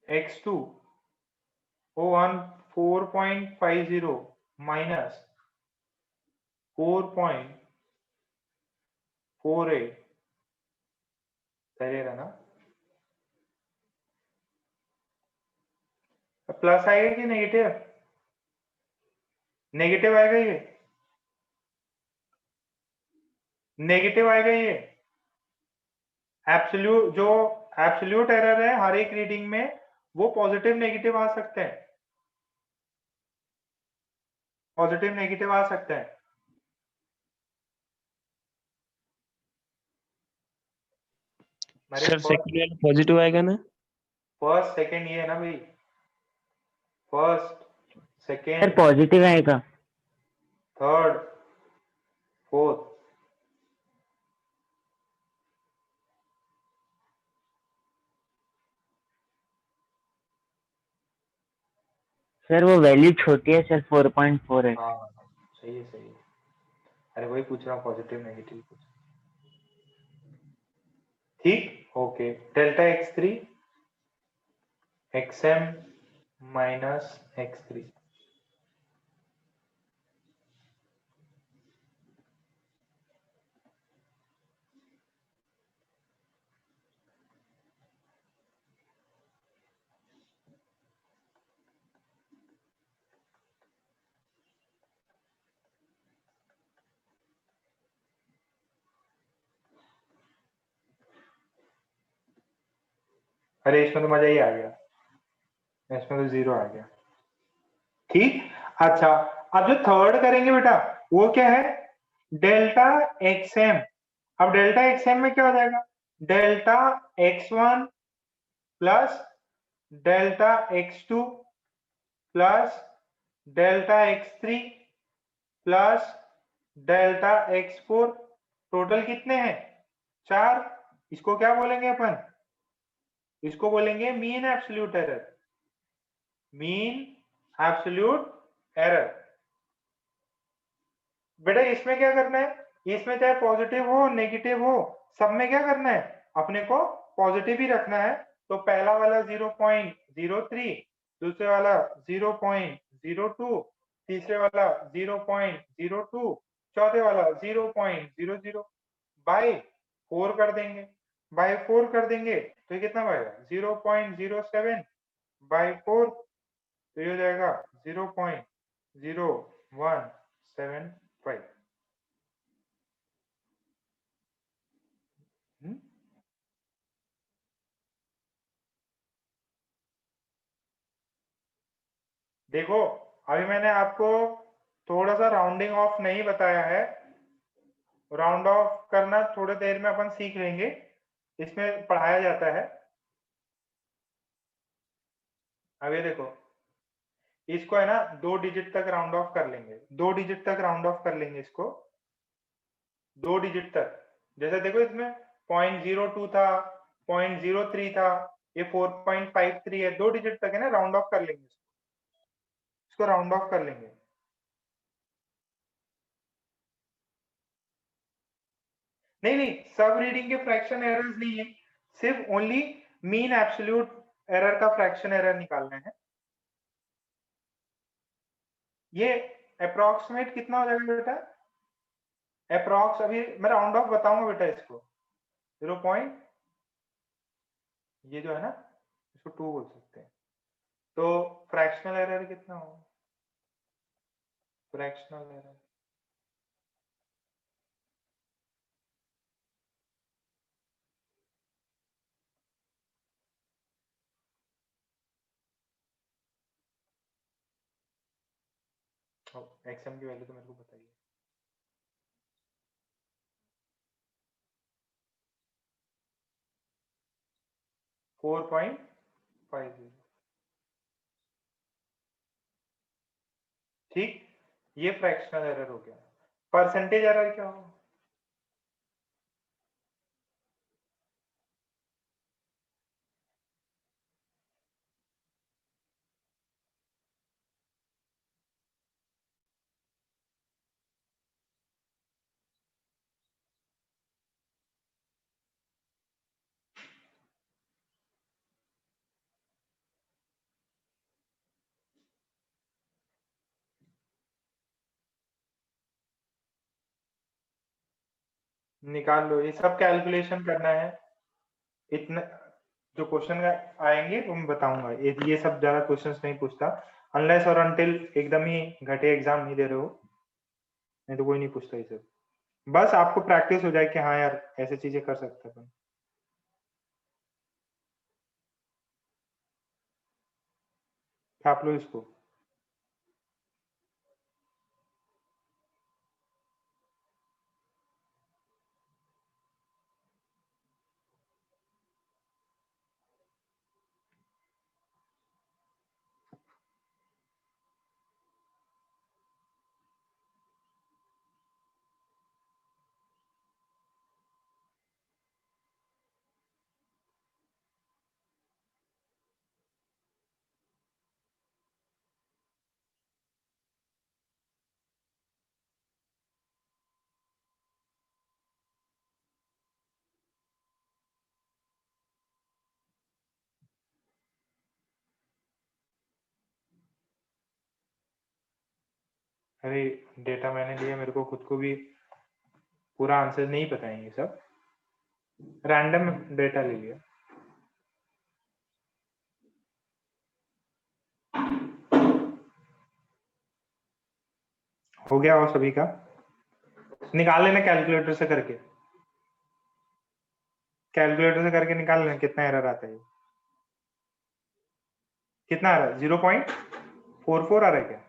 S1: x2 4.50 minus 4.48, करेगा ना, प्लस आएगा कि नेगेटिव, नेगेटिव आएगा ये, नेगेटिव आएगा ये, एब्सोल्यूट जो एब्सोल्यूट एरर है हर एक रीडिंग में वो पॉजिटिव नेगेटिव आ सकते हैं, पॉजिटिव नेगेटिव आ सकते हैं।
S2: सर सेकंड वाला पॉजिटिव आएगा ना,
S1: फर्स्ट सेकंड ये है ना भाई, फर्स्ट सेकंड
S3: सर पॉजिटिव आएगा,
S1: थर्ड फोर्थ,
S3: सर वो वैल्यू छोटी है सर, 4.4 है।
S1: हाँ सही है, अरे वही पूछ रहा हूँ, पॉजिटिव नेगेटिव कुछ, ठीक, okay. Delta x3 xm minus x3, अरे इसमें तो मजा ही आ गया, इसमें तो 0 आ गया, ठीक। अच्छा, अब जो थर्ड करेंगे बेटा वो क्या है, डेल्टा xm, अब डेल्टा xm में क्या हो जाएगा, delta x1 plus delta x2 plus delta x3 plus delta x4, total कितने हैं 4, इसको क्या बोलेंगे अपन, इसको बोलेंगे mean absolute error, mean absolute error. बेटा इसमें क्या करना है, इसमें चाहे पॉजिटिव हो नेगेटिव हो, सब में क्या करना है, अपने को पॉजिटिव ही रखना है, तो पहला वाला 0.03, दूसरे वाला 0.02, तीसरे वाला 0.02, चौथे वाला 0.00, बाय 4 कर देंगे, बाय 4 कर देंगे तो ये कितना बनेगा 0.07 बाय 4, तो ये हो जाएगा 0.0175। देखो अभी मैंने आपको थोड़ा सा राउंडिंग ऑफ नहीं बताया है, राउंड ऑफ करना थोड़ी देर में अपन सीख लेंगे, इसमें पढ़ाया जाता है। अब ये देखो इसको है ना 2 डिजिट तक राउंड ऑफ कर लेंगे, 2 डिजिट तक राउंड ऑफ कर लेंगे इसको, 2 डिजिट तक। जैसे देखो इसमें 0.02 था, 0.03 था, ये 4.53 है, 2 डिजिट तक है ना, राउंड ऑफ कर लेंगे इसको राउंड ऑफ कर लेंगे। नहीं नहीं, सब रीडिंग के फ्रैक्शन एरर्स नहीं है, सिर्फ ओनली मीन एब्सोल्यूट एरर का फ्रैक्शन एरर निकालना है। ये अप्रोक्सीमेट कितना हो जाएगा बेटा? अप्रोक्स अभी मैं राउंड ऑफ बताऊंगा बेटा इसको 0. ये जो है ना इसको 2 बोल सकते हैं, तो फ्रैक्शनल एरर कितना होगा? फ्रैक्शनल एरर एक्सएम की वैल्यू तो मेरे को बताइए। Four point 50। ठीक, ये फ्रैक्शनल एरर हो गया। परसेंटेज एरर क्या होगा? निकाल लो, ये सब कैलकुलेशन करना है। इतना जो क्वेश्चन आएंगे वो मैं बताऊंगा, ये सब ज्यादा क्वेश्चंस नहीं पूछता अनलेस और अनटिल एकदम ही घटे एग्जाम नहीं दे रहे हो, नहीं तो कोई नहीं पूछता ये सब। बस आपको प्रैक्टिस हो जाए कि हाँ यार ऐसे चीजें कर सकते हैं अपन। छाप लो इसको। अरे डेटा मैंने लिया, मेरे को खुद को भी पूरा आंसर नहीं पता है, ये सब रैंडम डेटा ले लिया। हो गया और सभी का निकाल लेना कैलकुलेटर से करके, कैलकुलेटर से करके निकाल लेना कितना एरर आता है। कितना आ रहा है? 0.44 आ रहा है क्या?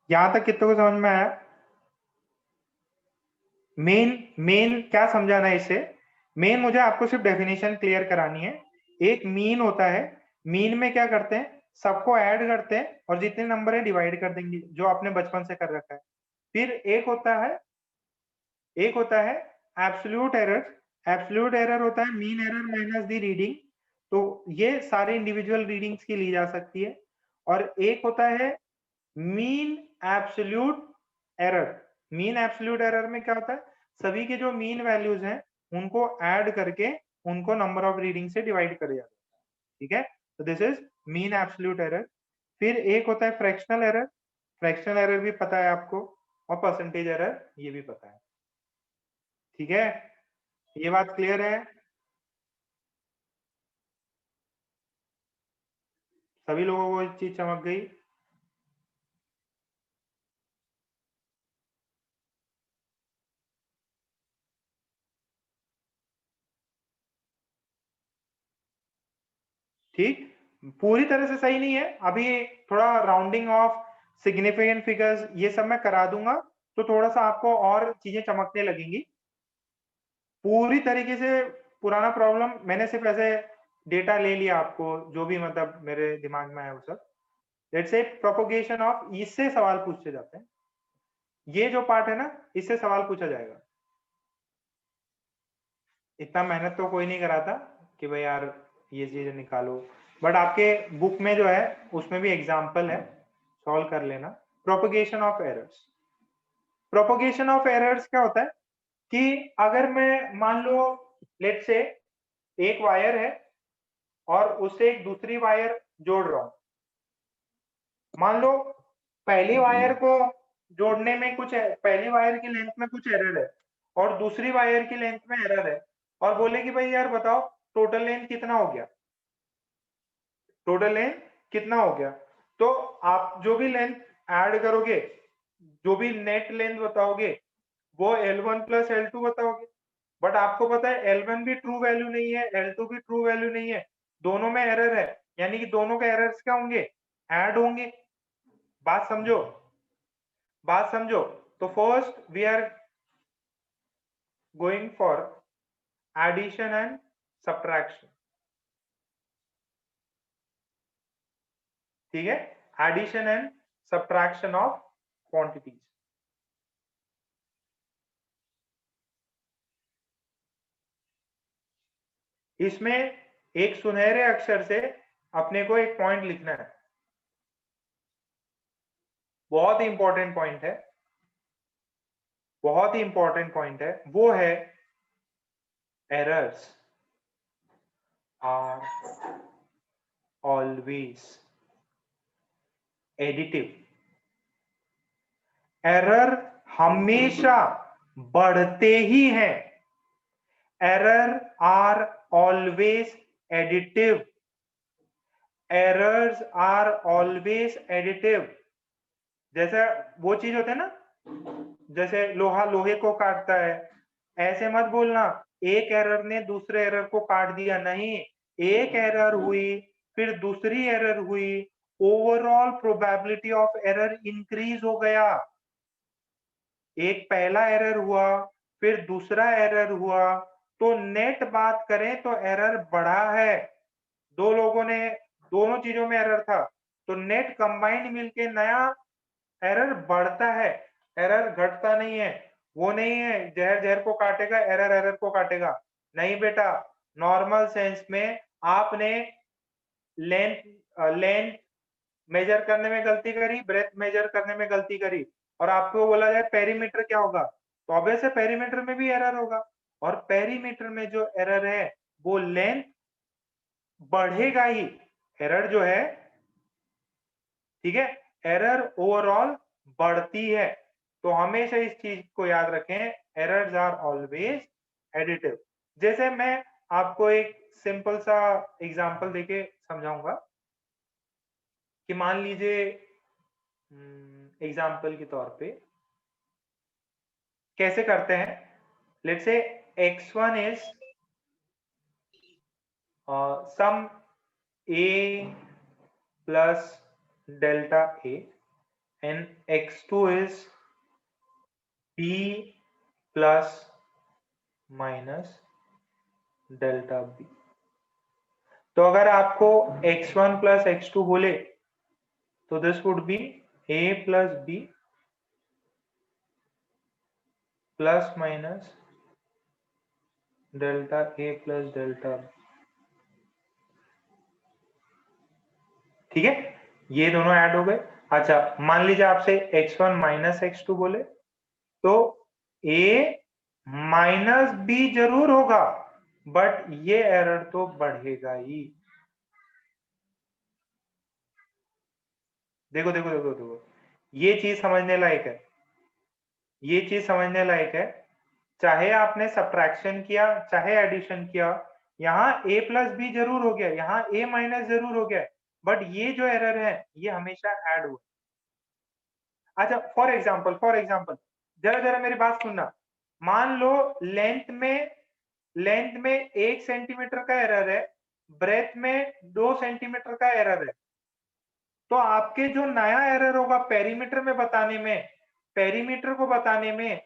S1: यहां तक कितने को समझ में आया? मेन क्या समझाना है इससे? मेन मुझे आपको सिर्फ डेफिनेशन क्लियर करानी है। एक मीन होता है, मीन में क्या करते हैं, सबको ऐड करते हैं और जितने नंबर है डिवाइड कर देंगे, जो आपने बचपन से कर रखा है। फिर एक होता है एब्सोल्यूट एरर। एब्सोल्यूट एरर होता है मीन एरर माइनस दी रीडिंग, तो ये सारे इंडिविजुअल रीडिंग्स की ली जा सकती है। और एक होता है mean absolute error. Mean absolute error में क्या होता है, सभी के जो मीन वैल्यूज हैं उनको ऐड करके उनको नंबर ऑफ रीडिंग से डिवाइड कर दिया, ठीक है। तो this is mean absolute error. फिर एक होता है फ्रैक्शनल एरर। फ्रैक्शनल एरर भी पता है आपको, और परसेंटेज एरर ये भी पता है, ठीक है। ये बात क्लियर है, सभी लोगों को ये चीज चमक गई। ठीक, पूरी तरह से सही नहीं है अभी, थोड़ा राउंडिंग ऑफ सिग्निफिकेंट फिगर्स ये सब मैं करा दूंगा, तो थोड़ा सा आपको और चीजें चमकने लगेंगी। पूरी तरीके से पुराना प्रॉब्लम मैंने सिर्फ ऐसे डेटा ले लिया आपको, जो भी मतलब मेरे दिमाग में है वो सब। लेट्स से प्रोपोगेशन ऑफ, इससे सवाल पूछे जाते हैं, ये जो पार्ट है ना इससे सवाल पूछा जाएगा। इतना मेहनत तो कोई नहीं कराता कि भाई यार ये चीज निकालो, बट आपके बुक में जो है उसमें भी एग्जाम्पल है, सॉल्व कर लेना। Propagation of errors. Propagation of errors क्या होता है कि अगर मैं मान लो लेट्स से एक वायर है और उससे एक दूसरी वायर जोड़ रहा हूं, मान लो पहली वायर को जोड़ने में कुछ है, पहली वायर की लेंथ में कुछ एरर है और दूसरी वायर की लेंथ में एरर है, और बोले कि भाई यार बताओ टोटल लेंथ कितना हो गया, टोटल लेंथ कितना हो गया। तो आप जो भी लेंथ ऐड करोगे, जो भी नेट लेंथ बताओगे वो L1 प्लस L2 बताओगे, बट आपको पता है L1 भी ट्रू वैल्यू नहीं है, L2 भी ट्रू वैल्यू नहीं है, दोनों में एरर है, यानी कि दोनों के एरर्स क्या होंगे, ऐड होंगे। बात समझो, बात समझो। तो first we are going for addition and subtraction, ठीक है, addition and subtraction of quantities. इसमें एक सुनहरे अक्षर से अपने को एक पॉइंट लिखना है, बहुत ही इंपॉर्टेंट पॉइंट है, बहुत ही इंपॉर्टेंट पॉइंट है, वो है errors are always additive. Error हमेशा बढ़ते ही हैं, error are always additive, errors are always additive. जैसे वो चीज होता है ना, जैसे लोहा लोहे को काटता है, ऐसे मत बोलना एक एरर ने दूसरे एरर को काट दिया, नहीं, एक एरर हुई फिर दूसरी एरर हुई, overall probability of error increase हो गया। एक पहला एरर हुआ फिर दूसरा एरर हुआ, तो नेट बात करें तो एरर बढ़ा है, दो लोगों ने दोनों चीजों में एरर था, तो नेट कंबाइंड मिलके नया एरर बढ़ता है, एरर घटता नहीं है। वो नहीं है जहर जहर को काटेगा एरर एरर को काटेगा, नहीं बेटा। नॉर्मल सेंस में आपने लेंथ मेजर करने में गलती करी, ब्रेथ मेजर करने में गलती करी, और आपको बोला जाए पेरीमीटर क्या होगा, तो ऑब्वियस है पेरीमीटर में भी एरर होगा, और पेरीमीटर में जो एरर है वो लेंथ बढ़ेगा ही, एरर जो है, ठीक है, एरर ओवरऑल बढ़ती है। तो हमेशा इस चीज को याद रखें, एरर्स आर ऑलवेज एडिटिव। जैसे मैं आपको एक सिंपल सा एग्जांपल देके समझाऊंगा कि मान लीजिए एग्जांपल के तौर पे कैसे करते हैं, let's say x1 is some a plus delta a and x2 is b plus minus delta b। तो अगर आपको x1 plus x2 बोले तो this would be a plus b plus minus delta a plus delta b, ठीक है, ये दोनों add हो गए। अच्छा, मान लीजिए आपसे x1 माइनस x2 बोले, तो a माइनस b जरूर होगा, बट ये एरर तो बढ़ेगा ही। देखो देखो देखो देखो, ये चीज समझने लायक है, ये चीज समझने लायक है। चाहे आपने सब्ट्रैक्शन किया चाहे एडिशन किया, यहाँ a प्लस बी जरूर हो गया, यहाँ a माइनस जरूर हो गया, बट ये जो एरर है ये हमेशा ऐड हुआ। अच्छा, फॉर एग्जाम्पल जरा जरा मेरी बात सुनना। मान लो लेंथ में 1 सेंटीमीटर का एरर है, ब्रेथ में 2 सेंटीमीटर का एरर है, तो आपके जो नया एरर होगा पेरीमीटर में बताने में, पेरीमीटर को बताने में,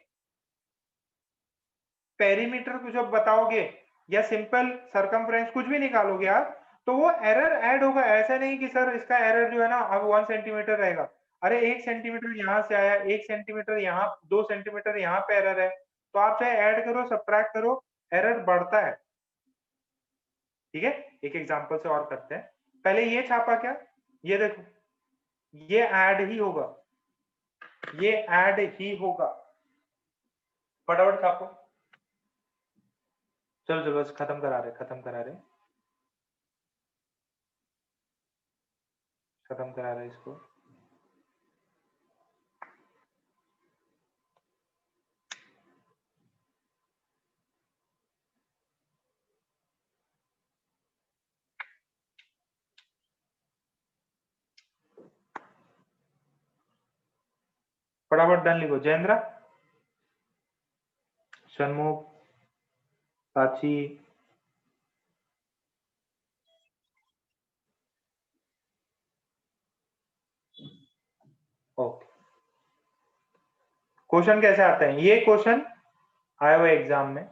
S1: पेरीमीटर को जब बताओगे या सिंपल सरकमफ्रेंस कुछ भी निकालोगे आप, तो वो एरर ऐड होगा। ऐसा नहीं कि सर इसका एरर जो है ना अब 1 सेंटीमीटर रहेगा। अरे 1 सेंटीमीटर यहां से आया, 1 सेंटीमीटर यहाँ, 2 सेंटीमीटर यहाँ पे एरर है, तो आप चाहे ऐड करो सब्ट्रैक्ट करो, एरर बढ़ता है। ठीक है, एक एग्जांपल से और करते हैं। पहले ये छापा क्या, ये देखो, ये ऐड ही होगा, ये ऐड ही होगा। फटाफट छापो, चलो चलो बस खत्म करा रहे खत्म करा रहे इसको। फटाफट डन लिखो। जयेंद्र, षणमुख, साची, ओके। क्वेश्चन कैसे आते हैं, ये क्वेश्चन आया हुआ एग्जाम में।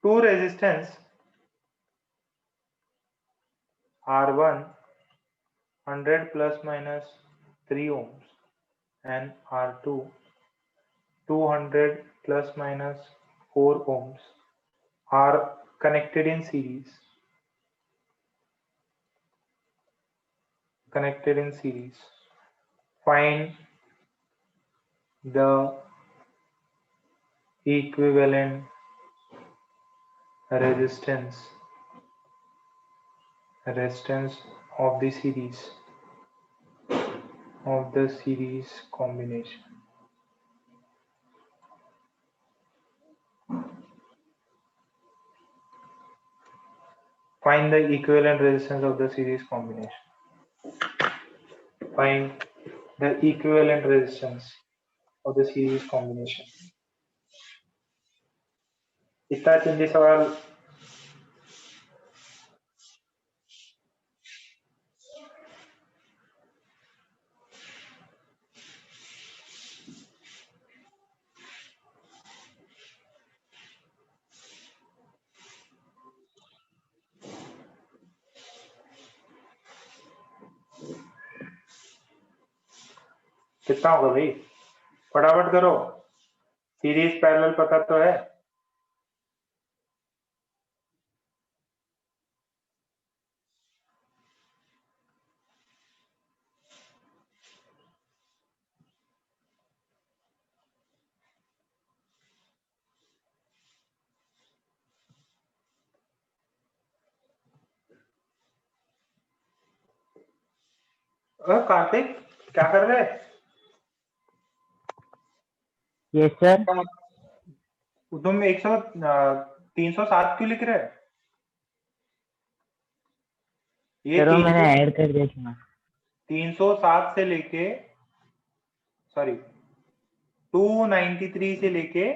S1: Two resistance R1 100 plus minus 3 ohms and R2 200 plus minus 4 ohms are connected in series. Find the equivalent resistance of the series combination. Find the equivalent resistance of the series combination. Find the equivalent resistance of the series combination. इतना चिंदी सवाल कितना होगा भाई, फटाफट करो। Series parallel पता तो है। कार्तिक क्या कर रहे हैं?
S3: Yes sir.
S1: तुम 307 क्यों लिख रहे हैं? ये
S3: सर वो मैंने ऐड कर दिया था।
S1: 307 से लेके, सॉरी 293 से लेके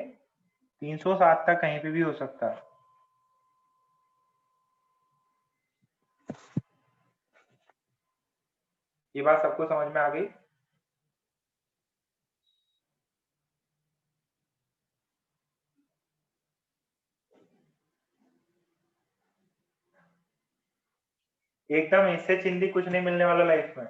S1: 307 तक कहीं पे भी हो सकता है। ये बात सबको समझ में आ गई? एकदम इससे चिंदी कुछ नहीं मिलने वाला लाइफ में।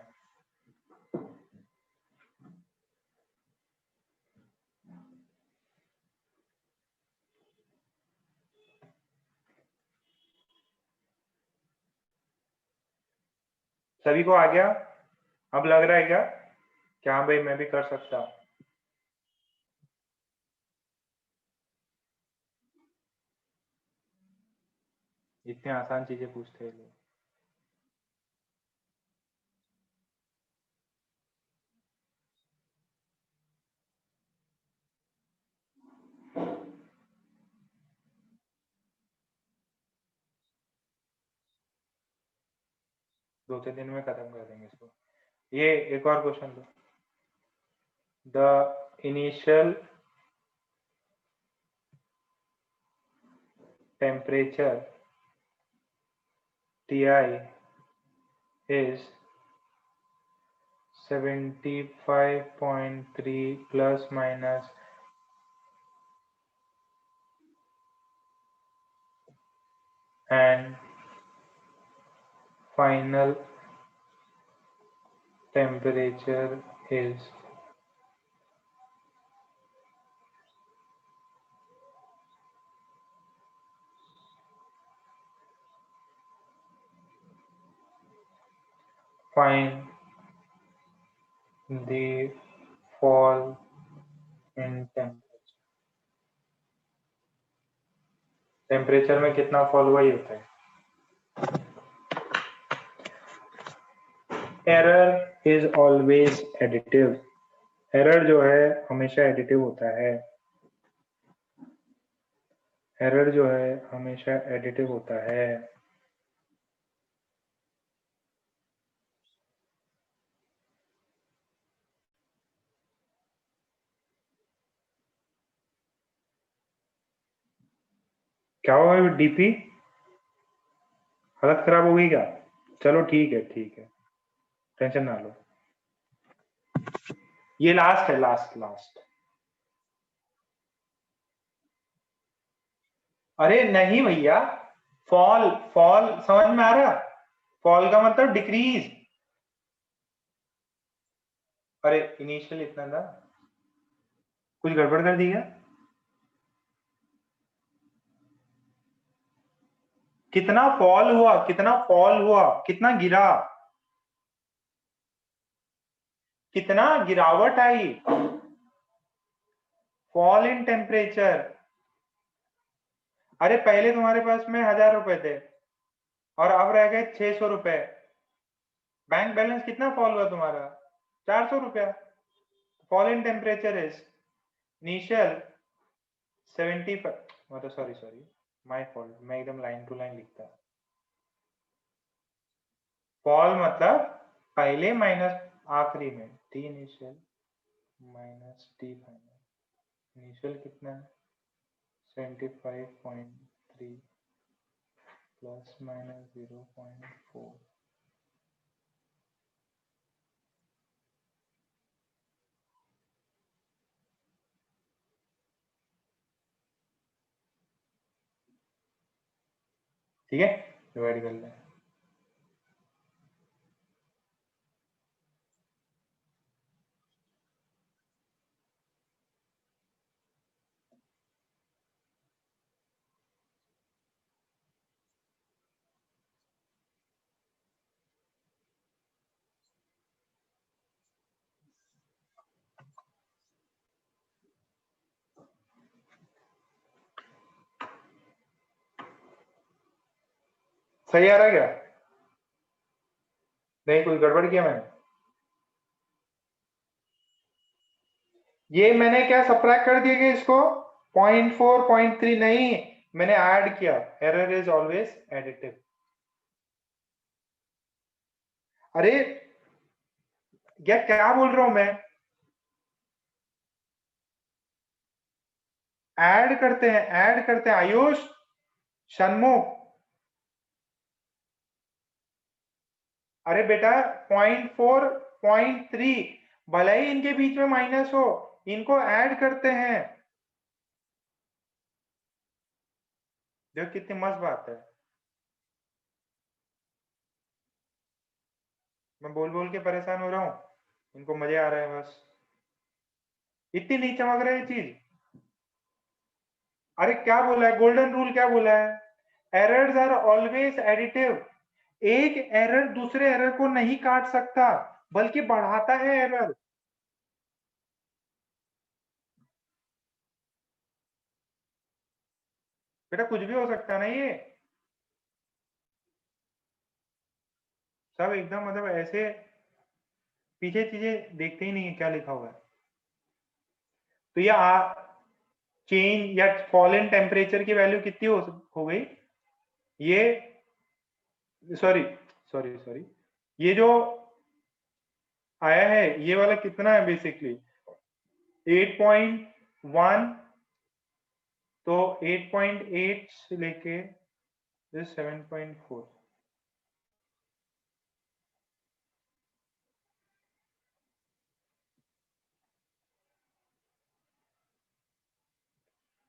S1: सभी को आ गया? अब लग रहा है क्या कि हाँ भाई मैं भी कर सकता हूँ? इतने आसान चीजें पूछते हैं लोग। दो तीन दिन में खत्म कर देंगे इसको। ये एक और क्वेश्चन दो। The initial temperature Ti is 75.3 plus minus and final temperature is find the fall in temperature। Temperature में कितना फॉल हुआ ही होता है। Error is always additive. Error जो है हमेशा एडिटिव होता है। एरर जो है हमेशा एडिटिव होता है। क्या हुआ डीपी? हालत खराब हो गई क्या? चलो ठीक है टेंशन ना लो। ये लास्ट है, लास्ट। अरे नहीं भैया, फॉल समझ में आ रहा? फॉल का मतलब डिक्रीज। अरे इनिशियल इतना था, कुछ गड़बड़ कर दी क्या? कितना फॉल हुआ, कितना गिरा, कितना गिरावट आई, फॉल इन टेम्परेचर। अरे पहले तुम्हारे पास में 1000 रुपए थे और अब रह गए 600 रुपए। बैंक बैलेंस कितना फॉल हुआ तुम्हारा? 400 रुपया। Fall in temperature is initial 75, मतलब सॉरी माय फॉल्ट, मैं एकदम लाइन टू लाइन लिखता। फॉल मतलब पहले माइनस आखिरी में, T initial minus T final. Initial कितना है? 75.3 प्लस माइनस 0.4। ठीक है, डिवाइड कर लें। सही आ रहा है क्या? नहीं कोई गड़बड़ किया मैंने? ये मैंने क्या सब्ट्रैक्ट कर दिया कि इसको 0.4 0.3 नहीं, मैंने ऐड किया। Error is always additive. अरे यार क्या बोल रहा हूं मैं? ऐड करते हैं आयुष, शनमुख। अरे बेटा 0.4 0.3 भले ही इनके बीच में माइनस हो, इनको ऐड करते हैं। देखो कितनी मस्त बात है। मैं बोल बोल के परेशान हो रहा हूँ, इनको मजे आ रहे हैं बस। इतनी नहीं चमक रही चीज। अरे क्या बोला है, गोल्डन रूल क्या बोला है? Errors are always additive. एक एरर दूसरे एरर को नहीं काट सकता, बल्कि बढ़ाता है एरर। बेटा कुछ भी हो सकता है ना, ये सब एकदम मतलब ऐसे पीछे चीजें देखते ही नहीं है क्या लिखा हुआ है। तो ये चेंज या फॉल इन टेम्परेचर की वैल्यू कितनी हो गई, ये सॉरी सॉरी सॉरी, ये जो आया है ये वाला कितना है बेसिकली 8.1, तो 8.8 से लेके 7.4,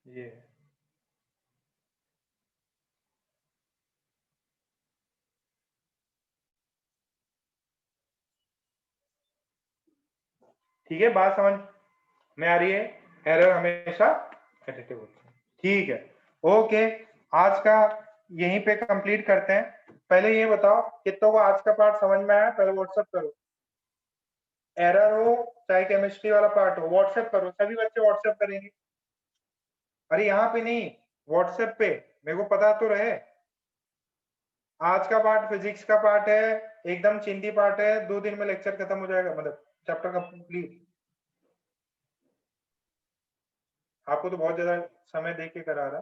S1: ये है। ठीक है, बात समझ में आ रही है? एरर हमेशा एडिटिव होता है। ठीक है, ओके, आज का यहीं पे कंप्लीट करते हैं। पहले ये बताओ कितनों को आज का पार्ट समझ में आया, पहले व्हाट्सएप करो। एरर हो चाहे केमिस्ट्री वाला पार्ट हो, व्हाट्सएप करो, सभी बच्चे व्हाट्सएप करेंगे। अरे यहाँ पे नहीं, व्हाट्सएप पे, मेरे को पता तो रहे। आज का पार्ट फिजिक्स का पार्ट है, एकदम चिंदी पार्ट है, 2 दिन में लेक्चर खत्म हो जाएगा, मतलब चैप्टर कंप्लीट। आपको तो बहुत ज्यादा समय दे के करा रहा,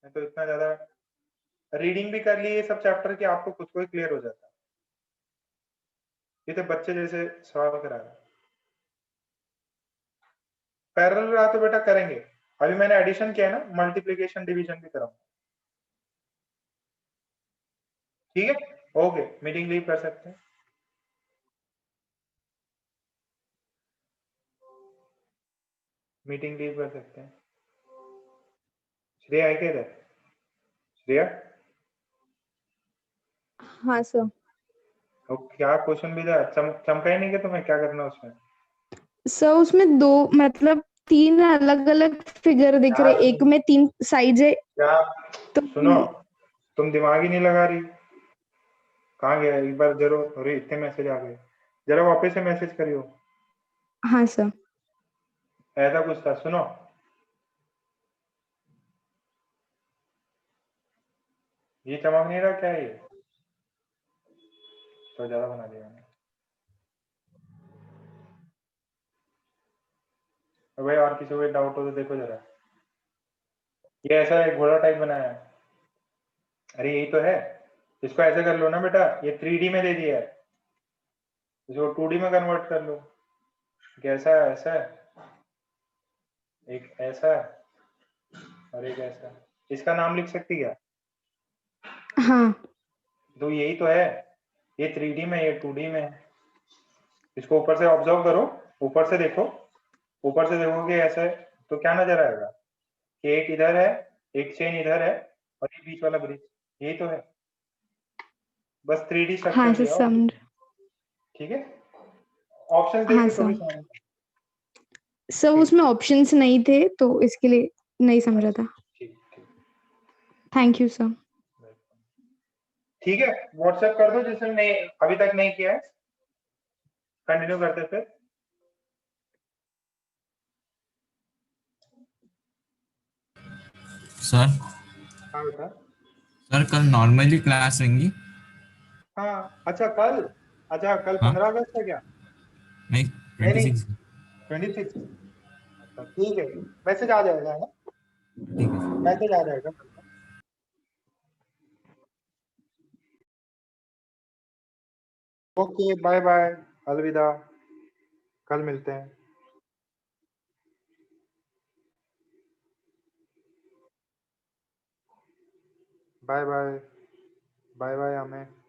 S1: मैं तो इतना ज्यादा रीडिंग भी कर ली ये सब चैप्टर की, आपको खुद को ही क्लियर हो जाता। ये तो बच्चे जैसे सवाल करा रहा। पैरेलल रहा तो बेटा करेंगे, अभी मैंने एडिशन किया है ना, मल्टीप्लिकेशन डिवीजन भी कराऊंगा। ठीक है, ओके, मीटिंग लीव कर सकते हैं। मीटिंग लीव कर सकते हैं। श्रेया है क्या इधर? श्रेया,
S4: हाँ सर।
S1: तो क्या क्वेश्चन भी था, चमका ही नहीं कि तुम्हें क्या करना उसमें?
S4: सर उसमें दो मतलब 3 अलग अलग फिगर दिख रहे, एक में 3 साइड है
S1: क्या
S4: तो
S1: सुनो, तुम दिमाग ही नहीं लगा रही, कहाँ गया एक बार जरूर, अरे इतने मैसेज आ गए, जरा वापस से मैसेज करियो।
S4: हाँ सर।
S1: ऐसा कुछ था, सुनो, ये चमक नहीं रहा क्या है ये, तो ज्यादा बना दिया मैंने। और भाई और किसी को डाउट हो तो देखो जरा, ये ऐसा एक घोड़ा टाइप बनाया है, अरे यही तो है, इसको ऐसे कर लो ना बेटा, ये 3D में दे दिया है, इसको 2D में कन्वर्ट कर लो, कैसा है, ऐसा है, एक ऐसा और एक ऐसा, इसका नाम लिख सकती क्या?
S4: हाँ
S1: तो यही तो है, ये 3D में, ये 2D में है। इसको ऊपर से ऑब्जर्व करो, ऊपर से देखो, ऊपर से देखोगे ऐसे तो क्या नजर आएगा कि एक इधर है, एक चेन इधर है, और ये बीच वाला ब्रिज, यही तो है, बस 3D
S4: हाँ
S1: स्ट्रक्चर
S4: सर
S1: दिया।
S4: समझ।
S1: ठीक है, ऑप्शन देख
S4: हाँ
S1: के तो भी
S4: सर।
S1: समझ।
S4: सर उसमें ऑप्शंस नहीं थे तो इसके लिए नहीं समझा था।
S1: ठीक ठीक
S4: थैंक यू सर।
S1: ठीक है, व्हाट्सएप कर दो जिसने नहीं अभी तक नहीं किया है, कंटिन्यू करते फिर।
S5: सर
S1: हाँ बेटा।
S5: सर कल नॉर्मली क्लास रहेंगी?
S1: हाँ अच्छा, कल, अच्छा कल
S5: हाँ
S1: 15 अगस्त है क्या?
S5: नहीं,
S1: नहीं नहीं,
S5: 26।
S1: 26। अच्छा ठीक है, मैसेज आ जाएगा है ना,
S5: ठीक है सर।
S1: मैसेज आ जाएगा। ओके, बाय बाय, अलविदा, कल मिलते हैं। बाय बाय, बाय बाय हमें।